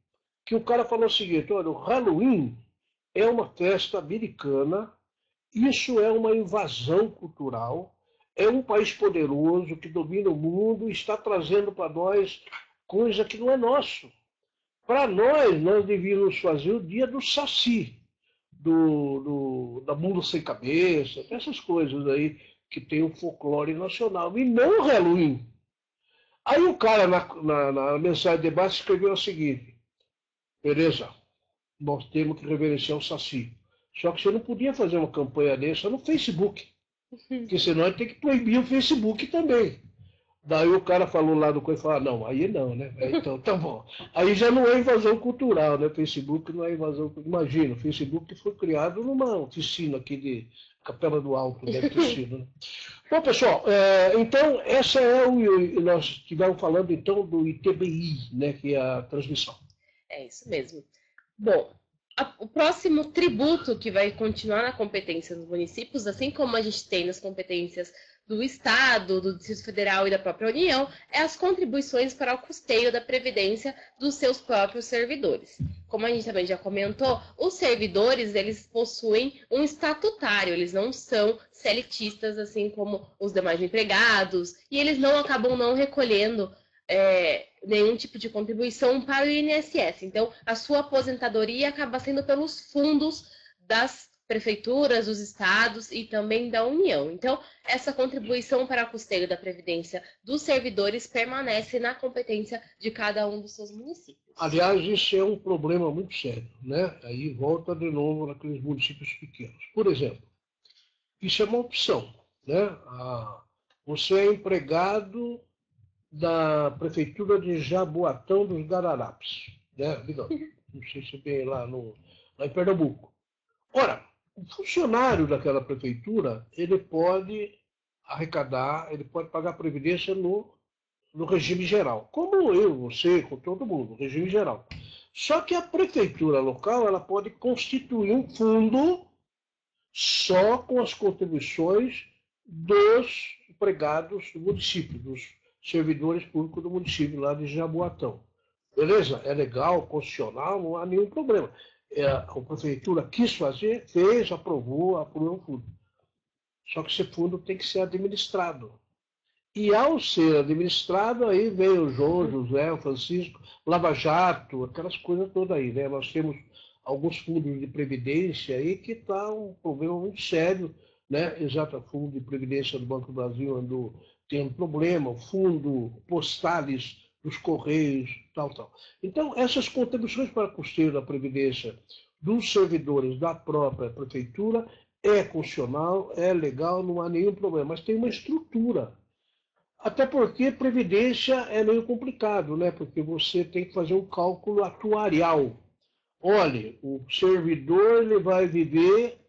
que o cara falou o seguinte, olha, o Halloween é uma festa americana, isso é uma invasão cultural, é um país poderoso que domina o mundo e está trazendo para nós coisa que não é nosso. Para nós devíamos fazer o dia do Saci, da mula sem cabeça, essas coisas aí que tem o folclore nacional, e não o Halloween. Aí o cara, na mensagem de debate, escreveu o seguinte, beleza, nós temos que reverenciar o Saci. Só que você não podia fazer uma campanha dessa no Facebook, porque senão tem que proibir o Facebook também. Daí o cara falou lá do coisa e falou, não, aí não, né? Então, tá bom. Aí já não é invasão cultural, né? Facebook não é invasão cultural. Imagina, o Facebook foi criado numa oficina aqui de Capela do Alto, deve ter sido, né? Bom, pessoal, então, essa é nós estivemos falando, então, do ITBI, né? Que é a transmissão. É isso mesmo. Bom, o próximo tributo que vai continuar na competência dos municípios, assim como a gente tem nas competências do Estado, do Distrito Federal e da própria União, é as contribuições para o custeio da previdência dos seus próprios servidores. Como a gente também já comentou, os servidores, eles possuem um estatutário, eles não são CLTistas, assim como os demais empregados, e eles acabam não recolhendo nenhum tipo de contribuição para o INSS. Então, a sua aposentadoria acaba sendo pelos fundos das prefeituras, dos estados e também da União. Então, essa contribuição para o custeio da previdência dos servidores permanece na competência de cada um dos seus municípios. Aliás, isso é um problema muito sério, né? Aí volta de novo naqueles municípios pequenos. Por exemplo, isso é uma opção, né? Você é empregado da prefeitura de Jaboatão dos Guararapes, né? Não sei se tem lá em Pernambuco. Ora, o funcionário daquela prefeitura, ele pode arrecadar, ele pode pagar previdência no regime geral, como eu, você, com todo mundo, no regime geral. Só que a prefeitura local, ela pode constituir um fundo só com as contribuições dos empregados do município, dos servidores públicos do município lá de Jaboatão. Beleza? É legal, constitucional, não há nenhum problema. A prefeitura quis fazer, fez, aprovou o fundo. Só que esse fundo tem que ser administrado. E ao ser administrado, aí vem o João, José, o Francisco, Lava Jato, aquelas coisas todas aí, né? Nós temos alguns fundos de previdência aí que está um problema muito sério, né? Exato, o Fundo de Previdência do Banco do Brasil andou tendo problema, o Fundo Postales dos Correios, tal. Então, essas contribuições para custeio da Previdência dos servidores da própria prefeitura é constitucional, é legal, não há nenhum problema, mas tem uma estrutura. Até porque previdência é meio complicado, né? Porque você tem que fazer um cálculo atuarial. Olha, o servidor ele vai viver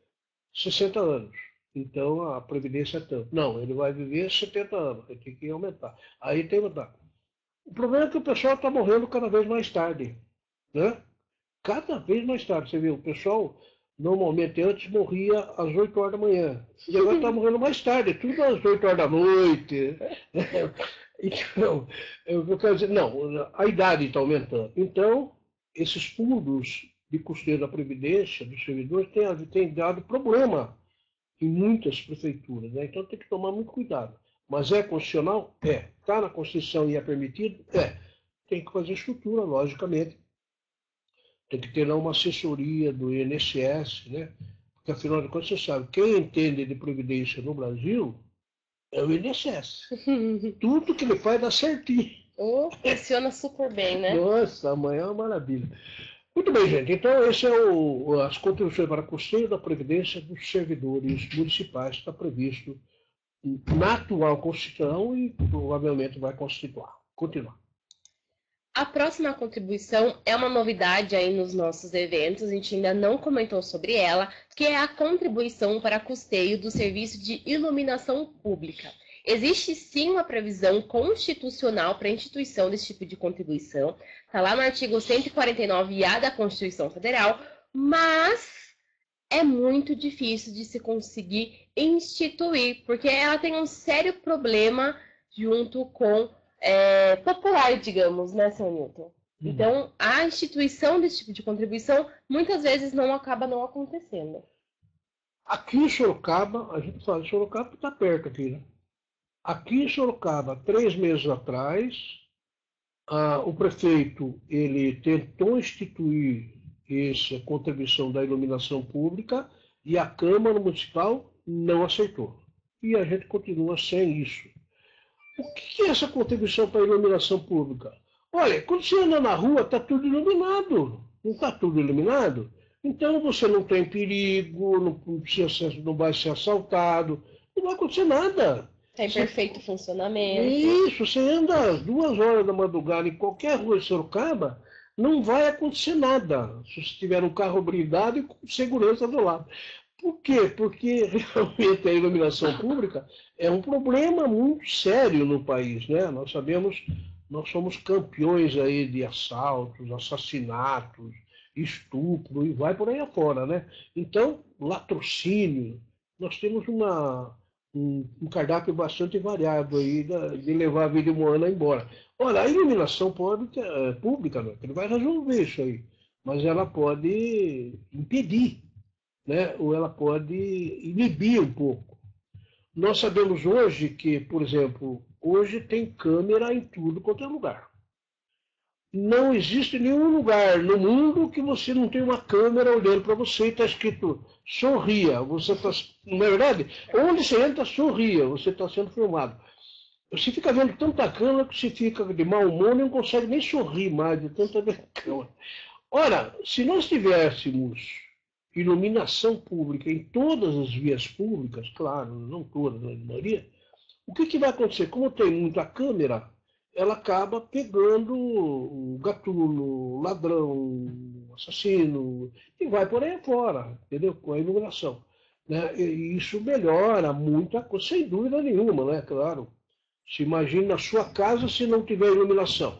60 anos, então a previdência é tanto. Não, ele vai viver 70 anos, aí tem que aumentar. Aí tem que aumentar. O problema é que o pessoal está morrendo cada vez mais tarde, né? Cada vez mais tarde, você viu, o pessoal normalmente antes morria às 8 horas da manhã. E agora está morrendo mais tarde, tudo às 8 horas da noite. Então, eu quero dizer, não, a idade está aumentando. Então, esses fundos de custeio da Previdência dos servidores têm dado problema em muitas prefeituras, né? Então tem que tomar muito cuidado. Mas é constitucional? É. Está na Constituição e é permitido? É. Tem que fazer estrutura, logicamente. Tem que ter lá uma assessoria do INSS, né? Porque, afinal de contas, você sabe, quem entende de previdência no Brasil é o INSS. Tudo que ele faz dá certinho. Funciona super bem, né? Nossa, amanhã é uma maravilha. Muito bem, gente. Então, esse é as contribuições para custeio da Previdência dos servidores municipais. Está previsto na atual Constituição e provavelmente vai continuar. A próxima contribuição é uma novidade aí nos nossos eventos, a gente ainda não comentou sobre ela, que é a contribuição para custeio do serviço de iluminação pública. Existe sim uma previsão constitucional para a instituição desse tipo de contribuição, está lá no artigo 149-A da Constituição Federal, mas é muito difícil de se conseguir instituir, porque ela tem um sério problema junto com popular, digamos, né, seu Newton? Então, a instituição desse tipo de contribuição muitas vezes acaba não acontecendo. Aqui em Sorocaba, a gente fala, Sorocaba está perto aqui, né? Aqui em Sorocaba, 3 meses atrás, o prefeito ele tentou instituir essa contribuição da iluminação pública e a Câmara Municipal não aceitou. E a gente continua sem isso. O que é essa contribuição para a iluminação pública? Olha, quando você anda na rua, está tudo iluminado. Não está tudo iluminado? Então você não tem perigo, não vai ser assaltado, não vai acontecer nada. Tem perfeito funcionamento. Isso, você anda às 2 horas da madrugada em qualquer rua de Sorocaba, não vai acontecer nada. Se você tiver um carro blindado e com segurança do lado. Por quê? Porque realmente a iluminação pública é um problema muito sério no país, né? Nós sabemos, nós somos campeões aí de assaltos, assassinatos, estupro e vai por aí afora, né? Então, latrocínio, nós temos um cardápio bastante variado aí de levar a vida humana embora. Olha, a iluminação pública, né? Ele vai resolver isso aí, mas ela pode impedir, né? Ou ela pode inibir um pouco. Nós sabemos hoje que, por exemplo, hoje tem câmera em tudo quanto é lugar. Não existe nenhum lugar no mundo que você não tenha uma câmera olhando para você e está escrito sorria. Você está, não é verdade? Onde você entra, sorria, você está sendo filmado. Você fica vendo tanta câmera que você fica de mau humor e não consegue nem sorrir mais de tanta câmera. Ora, se nós tivéssemos iluminação pública em todas as vias públicas, claro, não todas, a maioria, o que vai acontecer? Como tem muita câmera, ela acaba pegando o gatuno, o ladrão, o assassino, e vai por aí fora, entendeu? Com a iluminação. Né? E isso melhora muita coisa, sem dúvida nenhuma, né? Claro. Se imagine na sua casa se não tiver iluminação.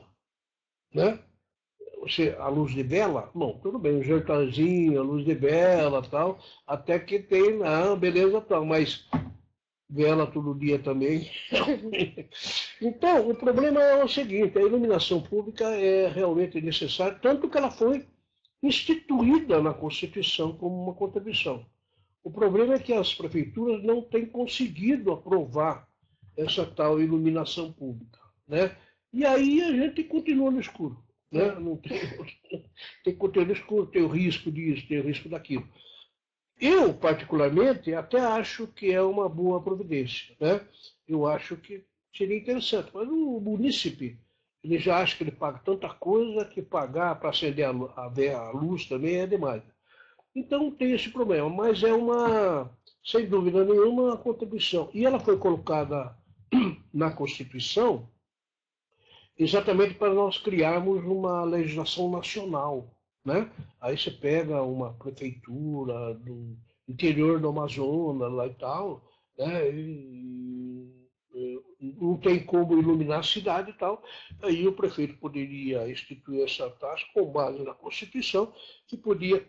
Né? a luz de vela, bom, tudo bem, um jantarzinho, a luz de vela tal, até que tem, beleza tal, mas vela todo dia também. Então, o problema é o seguinte, a iluminação pública é realmente necessária, tanto que ela foi instituída na Constituição como uma contribuição. O problema é que as prefeituras não têm conseguido aprovar essa tal iluminação pública, né? E aí a gente continua no escuro, né? Não tem que continuar no escuro, tem o risco disso, tem o risco daquilo. Eu, particularmente, até acho que é uma boa providência, né? Eu acho que seria interessante, mas o munícipe, ele já acha que ele paga tanta coisa que pagar para acender a luz também é demais. Então tem esse problema, mas é sem dúvida nenhuma, uma contribuição. E ela foi colocada na Constituição exatamente para nós criarmos uma legislação nacional, né? Aí você pega uma prefeitura do interior do Amazonas lá e tal, né? Não tem como iluminar a cidade e tal, aí o prefeito poderia instituir essa taxa com base na Constituição, que podia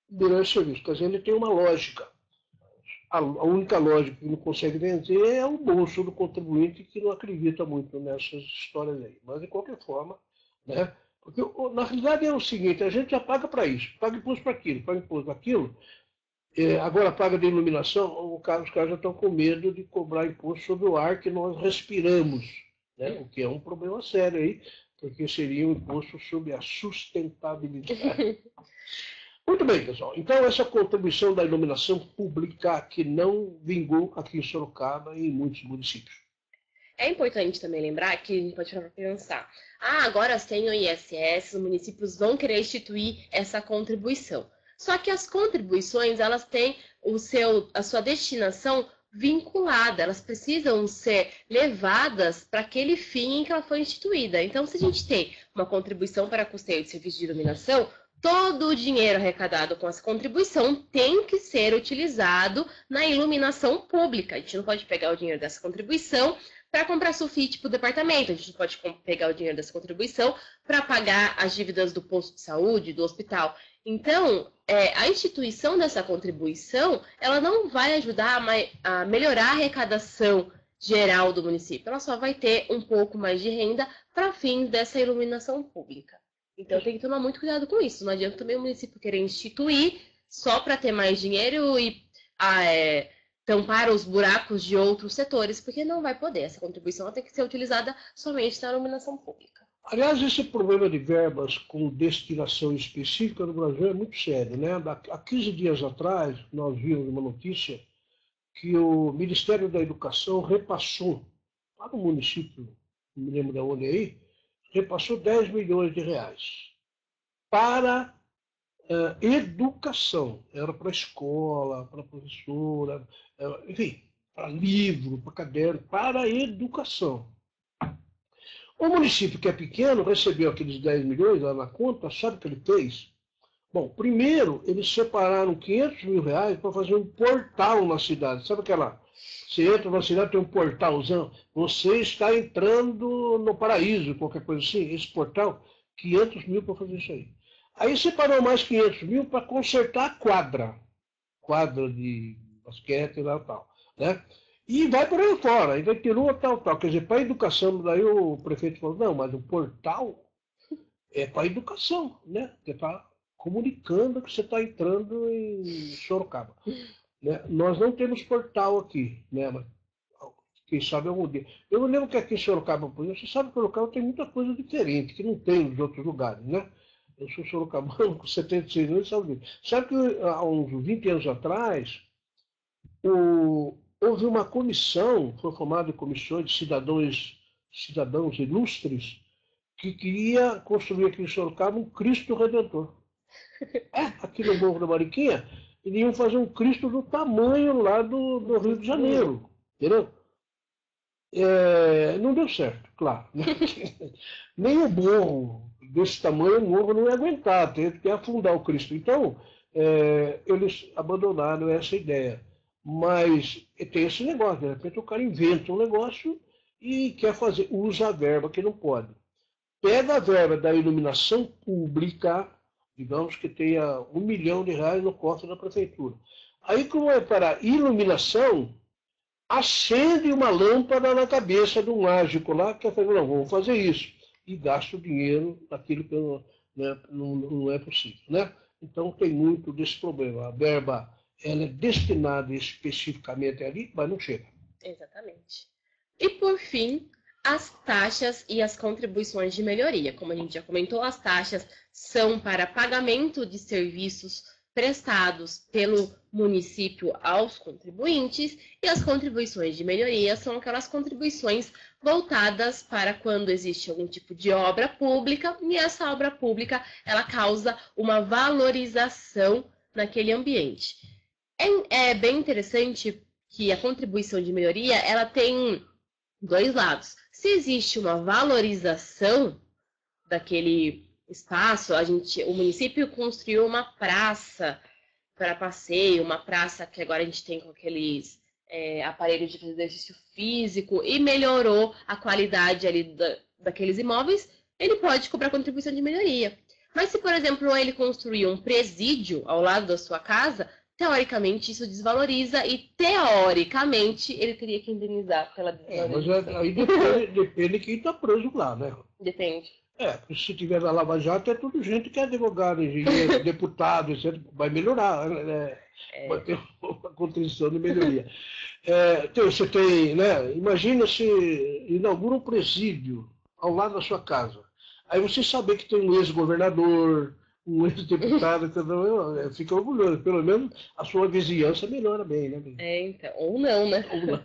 virar esse serviço. Quer dizer, ele tem uma lógica. A única lógica que não consegue vencer é o bolso do contribuinte, que não acredita muito nessas histórias aí. Mas, de qualquer forma, né? Porque, na realidade, é o seguinte, a gente já paga para isso, paga imposto para aquilo, paga imposto para aquilo, agora paga de iluminação, os caras já estão com medo de cobrar imposto sobre o ar que nós respiramos, né? O que é um problema sério aí, porque seria um imposto sobre a sustentabilidade. Muito bem, pessoal. Então, essa contribuição da iluminação pública que não vingou aqui em Sorocaba e em muitos municípios. É importante também lembrar que a gente pode pensar, agora sem o ISS, os municípios vão querer instituir essa contribuição. Só que as contribuições, elas têm a sua destinação vinculada, elas precisam ser levadas para aquele fim em que ela foi instituída. Então, se a gente tem uma contribuição para custeio de serviço de iluminação, todo o dinheiro arrecadado com essa contribuição tem que ser utilizado na iluminação pública. A gente não pode pegar o dinheiro dessa contribuição para comprar sulfite para o departamento, a gente não pode pegar o dinheiro dessa contribuição para pagar as dívidas do posto de saúde, do hospital. Então, a instituição dessa contribuição, ela não vai ajudar a melhorar a arrecadação geral do município, ela só vai ter um pouco mais de renda para fins dessa iluminação pública. Então tem que tomar muito cuidado com isso. Não adianta também o município querer instituir só para ter mais dinheiro e tampar os buracos de outros setores, porque não vai poder. Essa contribuição tem que ser utilizada somente na iluminação pública. Aliás, esse problema de verbas com destinação específica no Brasil é muito sério, né? Há 15 dias atrás, nós vimos uma notícia que o Ministério da Educação repassou para o município, não me lembro de onde aí, repassou 10 milhões de reais para educação. Era para escola, para professora, enfim, para livro, para caderno, para educação. O município, que é pequeno, recebeu aqueles 10 milhões lá na conta, sabe o que ele fez? Bom, primeiro, eles separaram 500 mil reais para fazer um portal na cidade. Sabe aquela... Você entra na cidade, tem um portalzão. Você está entrando no paraíso, qualquer coisa assim. Esse portal, 500 mil para fazer isso aí. Aí separou mais 500 mil para consertar a quadra. Quadra de basquete e lá e tal. Né? E vai por aí fora. Ainda tirou tal. Quer dizer, para a educação, daí o prefeito falou, não, mas o portal é para a educação, né? Você está comunicando que você está entrando em Sorocaba. Né? Nós não temos portal aqui, né? Mas, quem sabe algum dia. Eu me lembro que aqui em Sorocaba, você sabe que Sorocaba tem muita coisa diferente, que não tem nos outros lugares, né? Eu sou sorocabano com 76 anos, sabe que há uns 20 anos atrás, houve uma comissão, foi formada em comissões de cidadãos ilustres, que queria construir aqui em Sorocaba um Cristo Redentor. Aqui no Morro da Mariquinha, eles iam fazer um Cristo do tamanho lá do Rio de Janeiro, entendeu? Não deu certo, claro. Nem o morro desse tamanho, o morro não ia aguentar, teve que afundar o Cristo. Então, eles abandonaram essa ideia. Mas tem esse negócio, de repente o cara inventa um negócio e quer fazer, usa a verba que não pode. pega a verba da iluminação pública, digamos que tenha R$ 1 milhão no cofre da prefeitura. Aí, como é para iluminação, acende uma lâmpada na cabeça de um mágico lá, que fala, não, vamos fazer isso. E gasta o dinheiro naquilo que não é possível. Né? Então, tem muito desse problema. A verba ela é destinada especificamente ali, mas não chega. Exatamente. E, por fim, as taxas e as contribuições de melhoria. Como a gente já comentou, as taxas são para pagamento de serviços prestados pelo município aos contribuintes, e as contribuições de melhoria são aquelas contribuições voltadas para quando existe algum tipo de obra pública, e essa obra pública ela causa uma valorização naquele ambiente. É bem interessante que a contribuição de melhoria ela tem dois lados. Se existe uma valorização daquele espaço, o município construiu uma praça para passeio, uma praça que agora a gente tem com aqueles aparelhos de exercício físico e melhorou a qualidade ali daqueles imóveis, ele pode cobrar contribuição de melhoria. Mas se, por exemplo, ele construiu um presídio ao lado da sua casa, teoricamente isso desvaloriza e, teoricamente, ele teria que indenizar pela desvalorização. Mas aí depende quem está preso lá, né? Depende. Se tiver na Lava Jato, é tudo gente que é advogado, engenheiro, deputado, etc. Vai melhorar, né? Vai ter uma contribuição de melhoria. Você tem, né? Imagina se inaugura um presídio ao lado da sua casa. Aí você saber que tem um ex-governador, um ex-deputado, fica orgulhoso. Pelo menos a sua vizinhança melhora bem, né? Então, ou não, né? Ou não.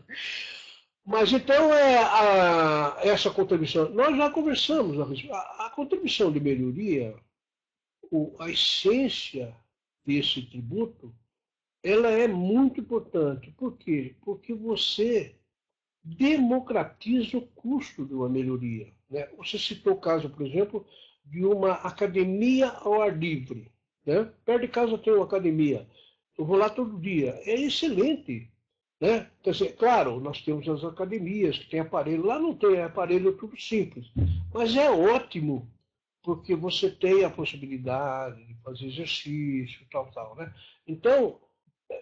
Mas então essa contribuição, nós já conversamos a contribuição de melhoria, a essência desse tributo, ela é muito importante. Por quê? Porque você democratiza o custo de uma melhoria. Né? Você citou o caso, por exemplo, de uma academia ao ar livre. Né? Perto de casa tem uma academia. Eu vou lá todo dia. É excelente. Né? Quer dizer, claro, nós temos as academias que tem aparelho. Lá não tem aparelho, tudo simples. Mas é ótimo, porque você tem a possibilidade de fazer exercício, tal. Né? Então,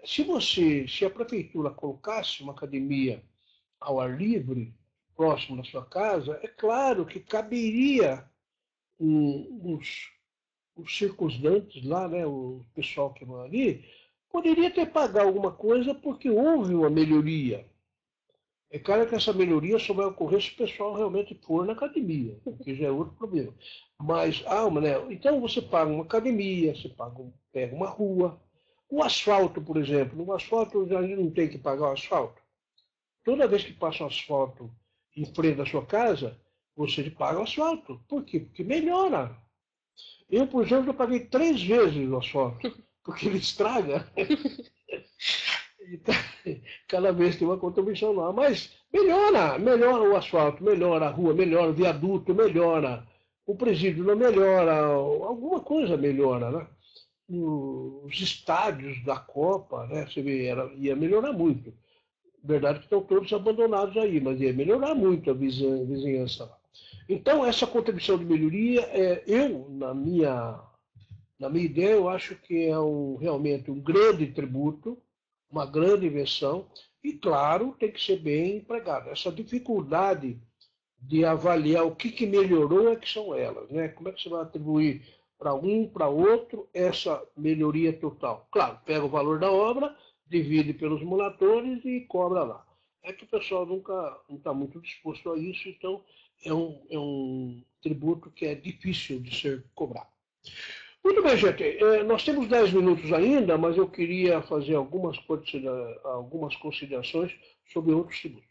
se a prefeitura colocasse uma academia ao ar livre, próximo da sua casa, é claro que caberia os circundantes lá, né, o pessoal que mora ali, poderia ter pago alguma coisa porque houve uma melhoria. É claro que essa melhoria só vai ocorrer se o pessoal realmente for na academia, que já é outro problema. Mas, né, então você paga uma academia, você pega uma rua. O asfalto, por exemplo, no asfalto a gente não tem que pagar o asfalto. Toda vez que passa um asfalto em frente da sua casa, você paga o asfalto. Por quê? Porque melhora. Eu, por exemplo, eu paguei 3 vezes o asfalto, porque ele estraga. Então, cada vez tem uma contribuição lá. Mas melhora o asfalto, melhora a rua, melhora o viaduto, melhora o presídio, não melhora, alguma coisa melhora, né? Os estádios da Copa, né? Você vê, ia melhorar muito. Verdade que estão todos abandonados aí, mas ia melhorar muito a vizinhança lá. Então, essa contribuição de melhoria, na minha ideia, eu acho que é realmente um grande tributo, uma grande invenção, e, claro, tem que ser bem empregado. Essa dificuldade de avaliar o que melhorou é que são elas, né? Como é que você vai atribuir para um, para outro, essa melhoria total? Claro, pega o valor da obra, divide pelos moradores e cobra lá. É que o pessoal nunca não está muito disposto a isso, então é um tributo que é difícil de ser cobrado. Muito bem, gente. Nós temos 10 minutos ainda, mas eu queria fazer algumas considerações sobre outros tributos.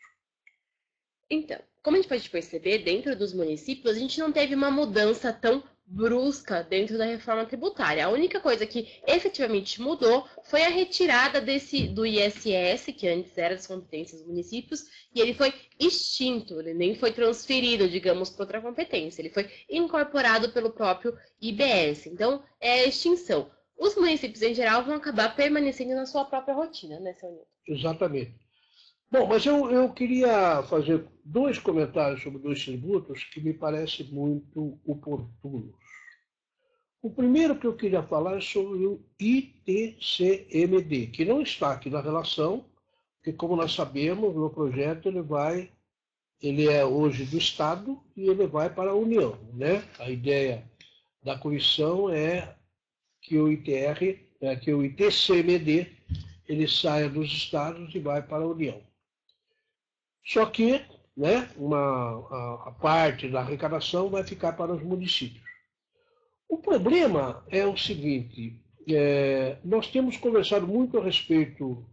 Então, como a gente pode perceber, dentro dos municípios, a gente não teve uma mudança tão brusca dentro da reforma tributária. A única coisa que efetivamente mudou foi a retirada do ISS, que antes era das competências dos municípios, e ele foi extinto, ele nem foi transferido, digamos, para outra competência, ele foi incorporado pelo próprio IBS. Então, é a extinção. Os municípios, em geral, vão acabar permanecendo na sua própria rotina, né, seu Nilton? Exatamente. Bom, mas eu queria fazer dois comentários sobre dois tributos que me parecem muito oportunos. O primeiro que eu queria falar é sobre o ITCMD, que não está aqui na relação, porque, como nós sabemos, o projeto ele é hoje do Estado e ele vai para a União, né? A ideia da comissão é que o que o ITCMD, ele saia dos estados e vai para a União. Só que, né, a parte da arrecadação vai ficar para os municípios. O problema é o seguinte, nós temos conversado muito a respeito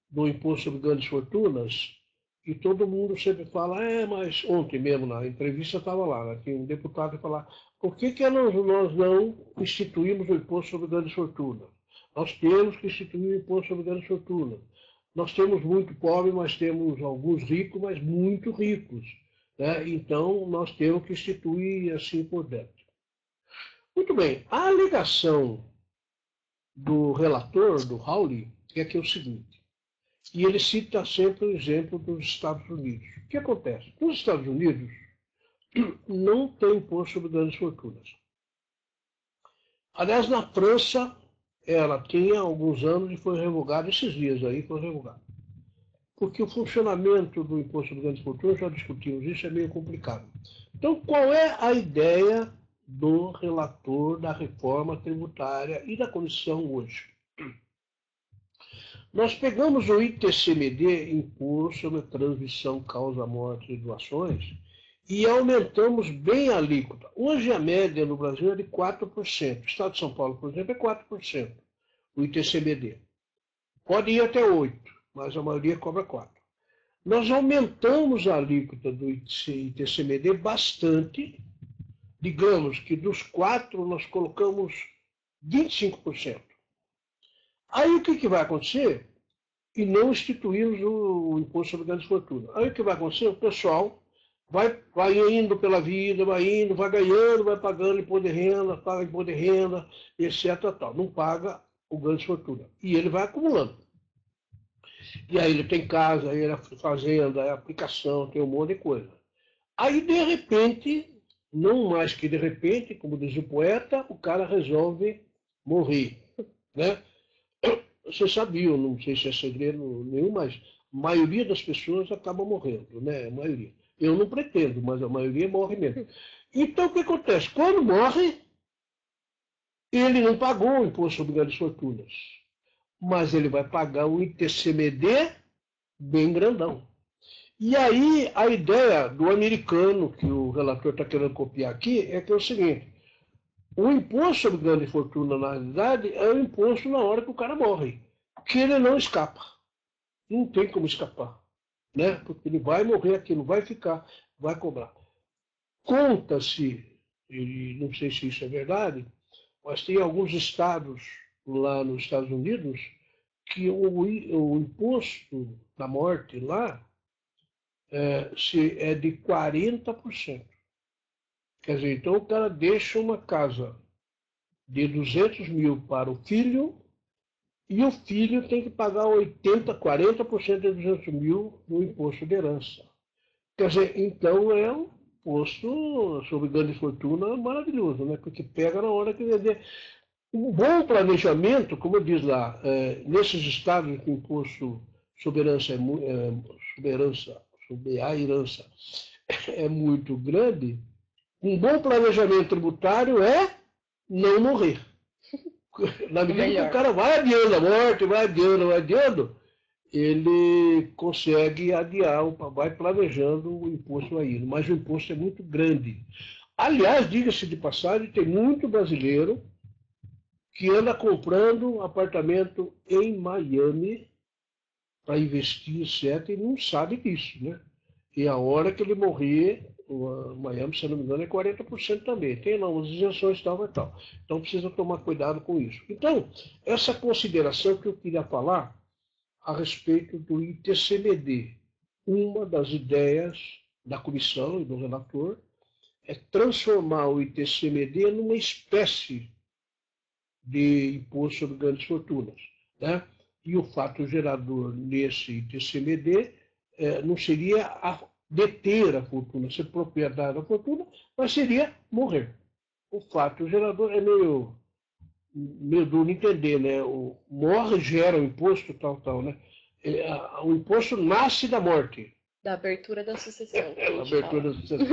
do imposto sobre grandes fortunas, e todo mundo sempre fala, mas ontem mesmo na entrevista estava lá, né, tinha um deputado que falava, por que nós não instituímos o imposto sobre grandes fortunas? Nós temos que instituir o imposto sobre grandes fortunas. Nós temos muito pobre, mas temos alguns ricos, mas muito ricos, né? Então, nós temos que instituir assim por dentro. Muito bem, a alegação do relator, do Hawley, é que é o seguinte, e ele cita sempre o exemplo dos Estados Unidos. O que acontece? Nos Estados Unidos, não tem imposto sobre grandes fortunas. Aliás, na França, ela tinha alguns anos e foi revogada, esses dias aí foi revogada. Porque o funcionamento do imposto sobre grandes fortunas, já discutimos isso, é meio complicado. Então, qual é a ideia do relator da reforma tributária e da comissão hoje? Nós pegamos o ITCMD, Imposto sobre Transmissão, Causa, Morte e Doações, e aumentamos bem a alíquota. Hoje a média no Brasil é de 4%. O Estado de São Paulo, por exemplo, é 4%, o ITCMD. Pode ir até 8%, mas a maioria cobra 4%. Nós aumentamos a alíquota do ITCMD bastante. Digamos que dos 4% nós colocamos 25%. Aí o que vai acontecer? E não instituímos o imposto sobre grandes fortunas. Aí o que vai acontecer? O pessoal vai indo pela vida, vai indo, vai ganhando, vai pagando imposto de renda, paga imposto de renda, etc. Tal. Não paga o grandes fortunas. E ele vai acumulando. E aí ele tem casa, aí ele é fazenda, é aplicação, tem um monte de coisa. Aí, de repente, não mais que de repente, como diz o poeta, o cara resolve morrer, né? Vocês sabiam, não sei se é segredo nenhum, mas a maioria das pessoas acaba morrendo, né? A maioria. Eu não pretendo, mas a maioria morre mesmo. Então, o que acontece? Quando morre, ele não pagou o imposto sobre grandes fortunas, mas ele vai pagar o ITCMD bem grandão. E aí, a ideia do americano, que o relator está querendo copiar aqui, é que é o seguinte, o imposto sobre grande fortuna, na realidade, é o imposto na hora que o cara morre, que ele não escapa. Não tem como escapar, né? Porque ele vai morrer aqui, não vai ficar, vai cobrar. Conta-se, e não sei se isso é verdade, mas tem alguns estados lá nos Estados Unidos que o imposto da morte lá é de 40%. Quer dizer, então o cara deixa uma casa de 200 mil para o filho e o filho tem que pagar 40% de 200 mil no imposto de herança. Quer dizer, então é um imposto sobre grande fortuna maravilhoso, né? Porque pega na hora que vender. Um bom planejamento, como diz lá, nesses estados que o imposto sobre a herança é muito grande, um bom planejamento tributário é não morrer. Na medida que o cara vai adiando a morte, vai adiando, ele consegue adiar, vai planejando o imposto aí. Mas o imposto é muito grande. Aliás, diga-se de passagem, tem muito brasileiro que anda comprando apartamento em Miami para investir, etc., e não sabe disso, né? E a hora que ele morrer, Miami, se não me engano, é 40% também. Tem lá umas isenções tal e tal. Então precisa tomar cuidado com isso. Então, essa consideração que eu queria falar a respeito do ITCMD. Uma das ideias da comissão e do relator é transformar o ITCMD numa espécie de imposto sobre grandes fortunas, né? E o fato gerador nesse ITCMD não seria deter a fortuna, ser proprietário da fortuna, mas seria morrer. O fato gerador é meio duro entender, né? O morre gera o imposto, tal, né? O imposto nasce da morte. Da abertura da sucessão. A abertura da sucessão.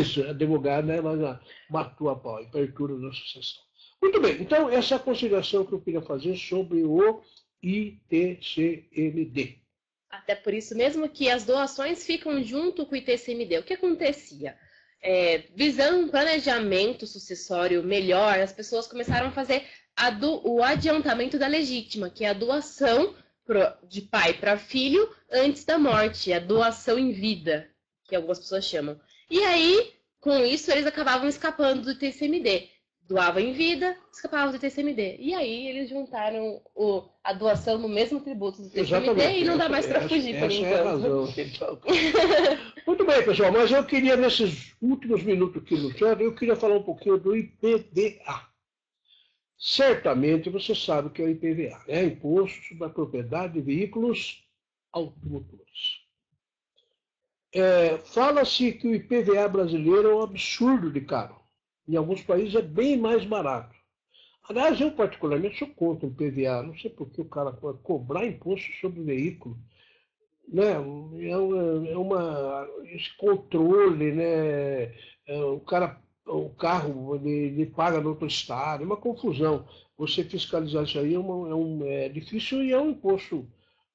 Isso, a advogada, né? Ela matou a pau, abertura da sucessão. Muito bem, então essa é a consideração que eu queria fazer sobre o ITCMD. Até por isso mesmo que as doações ficam junto com o ITCMD. O que acontecia? Visando um planejamento sucessório melhor, as pessoas começaram a fazer o adiantamento da legítima, que é a doação de pai para filho antes da morte, a doação em vida, que algumas pessoas chamam. E aí, com isso, eles acabavam escapando do ITCMD. Doavam em vida, escapavam do ITCMD. E aí eles juntaram a doação no mesmo tributo do ITCMD e não dá mais para fugir por enquanto. Essa é a razão. Então. Muito bem, pessoal, mas eu queria, nesses últimos minutos aqui no chat, eu queria falar um pouquinho do IPVA. Certamente você sabe o que é o IPVA, né? Imposto sobre a Propriedade de Veículos Automotores. Fala-se que o IPVA brasileiro é um absurdo de caro. Em alguns países é bem mais barato. Aliás, eu particularmente sou contra o IPVA. Não sei por que o cara pode cobrar imposto sobre o veículo. Né? Esse controle, né? O carro ele paga no outro estado, é uma confusão. Você fiscalizar isso aí é difícil e é um imposto,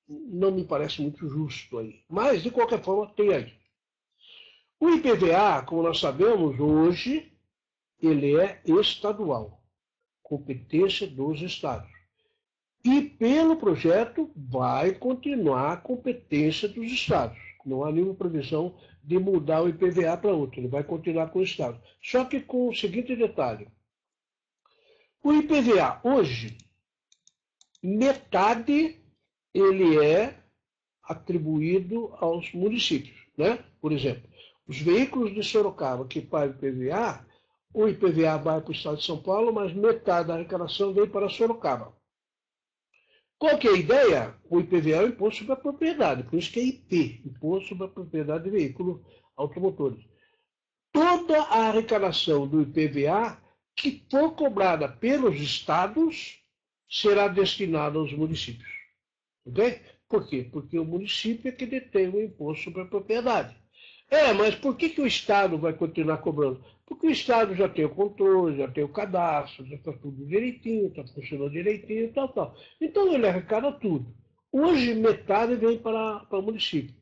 não me parece muito justo aí. Mas, de qualquer forma, tem aí. O IPVA, como nós sabemos, hoje, ele é estadual, competência dos estados. E, pelo projeto, vai continuar a competência dos estados. Não há nenhuma previsão de mudar o IPVA para outro, ele vai continuar com o estado. Só que com o seguinte detalhe. O IPVA, hoje, metade ele é atribuído aos municípios, né? Por exemplo, os veículos de Sorocaba que pagam IPVA, o IPVA vai para o estado de São Paulo, mas metade da arrecadação vem para Sorocaba. Qual que é a ideia? O IPVA é o Imposto sobre a Propriedade, por isso que é IP, Imposto sobre a Propriedade de Veículos Automotores. Toda a arrecadação do IPVA que for cobrada pelos estados será destinada aos municípios. Ok? Por quê? Porque o município é que detém o Imposto sobre a Propriedade. Mas por que o Estado vai continuar cobrando? Porque o Estado já tem o controle, já tem o cadastro, já está tudo direitinho, está funcionando direitinho e tal. Então ele arrecada tudo. Hoje metade vem para o município.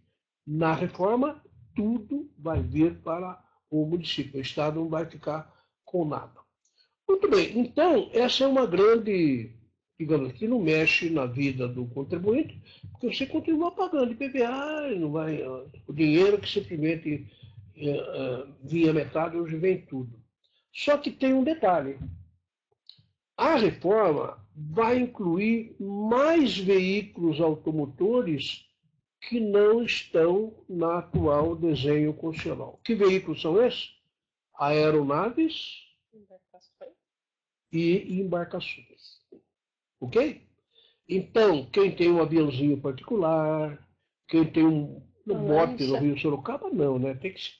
Na reforma, tudo vai vir para o município. O Estado não vai ficar com nada. Muito bem, então essa é uma grande, digamos que não mexe na vida do contribuinte, porque você continua pagando IPVA, não vai, o dinheiro que simplesmente vinha metade, hoje vem tudo. Só que tem um detalhe. A reforma vai incluir mais veículos automotores que não estão na atual desenho constitucional. Que veículos são esses? Aeronaves e embarcações. Ok? Então, quem tem um aviãozinho particular, quem tem um bote no Rio Sorocaba, não, né? Tem que ser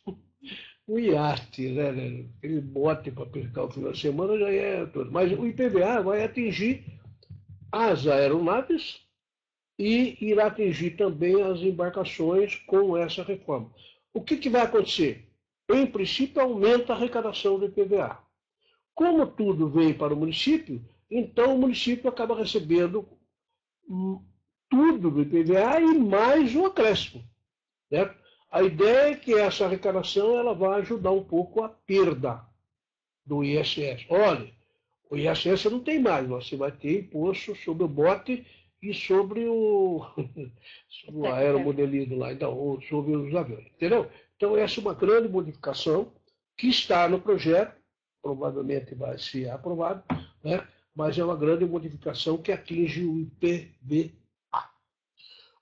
um iate, né? Aquele bote para pescar o final de semana já é todo. Mas o IPVA vai atingir as aeronaves e irá atingir também as embarcações com essa reforma. O que vai acontecer? Em princípio, aumenta a arrecadação do IPVA. Como tudo vem para o município, então o município acaba recebendo tudo do IPVA e mais um acréscimo. Certo? A ideia é que essa arrecadação ela vai ajudar um pouco a perda do ISS. Olha, o ISS não tem mais, você vai ter imposto sobre o bote e sobre o aeromodelismo lá, então, sobre os aviões. Entendeu? Então, essa é uma grande modificação que está no projeto, provavelmente vai ser aprovado, né? Mas é uma grande modificação que atinge o IPVA.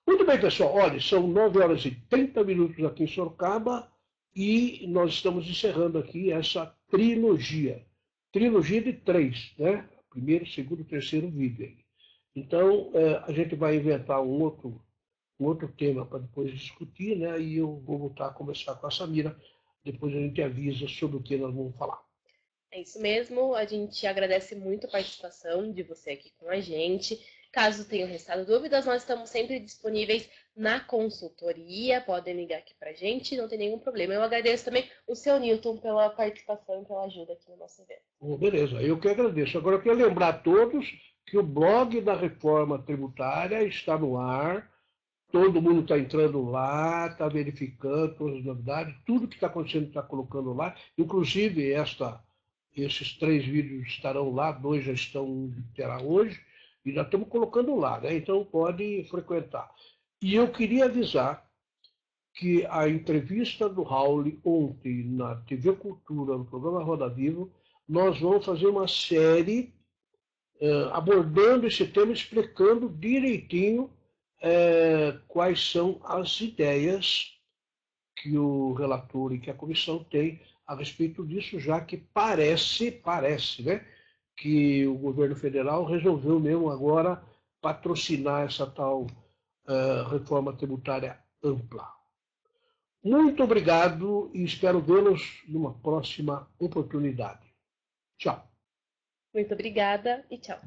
Muito bem, pessoal. Olha, são 9 horas e 30 minutos aqui em Sorocaba e nós estamos encerrando aqui essa trilogia. Trilogia de 3, né? Primeiro, segundo, terceiro vídeo. Então, a gente vai inventar um um outro tema para depois discutir, né? E eu vou voltar a conversar com a Samira, depois a gente avisa sobre o que nós vamos falar. É isso mesmo, a gente agradece muito a participação de você aqui com a gente. Caso tenham restado dúvidas, nós estamos sempre disponíveis na consultoria, podem ligar aqui para a gente, não tem nenhum problema. Eu agradeço também o seu Newton pela participação e pela ajuda aqui no nosso evento. Beleza, eu que agradeço. Agora eu quero lembrar a todos que o blog da Reforma Tributária está no ar, todo mundo está entrando lá, está verificando todas as novidades, tudo que está acontecendo está colocando lá, inclusive esses 3 vídeos estarão lá, 2 já terá hoje, e já estamos colocando lá, né? Então pode frequentar. E eu queria avisar que a entrevista do Raul ontem na TV Cultura, no programa Roda Viva, nós vamos fazer uma série abordando esse tema, explicando direitinho quais são as ideias que o relator e que a comissão tem a respeito disso, já que parece, né, que o governo federal resolveu mesmo agora patrocinar essa tal reforma tributária ampla. Muito obrigado e espero vê-los numa próxima oportunidade. Tchau. Muito obrigada e tchau.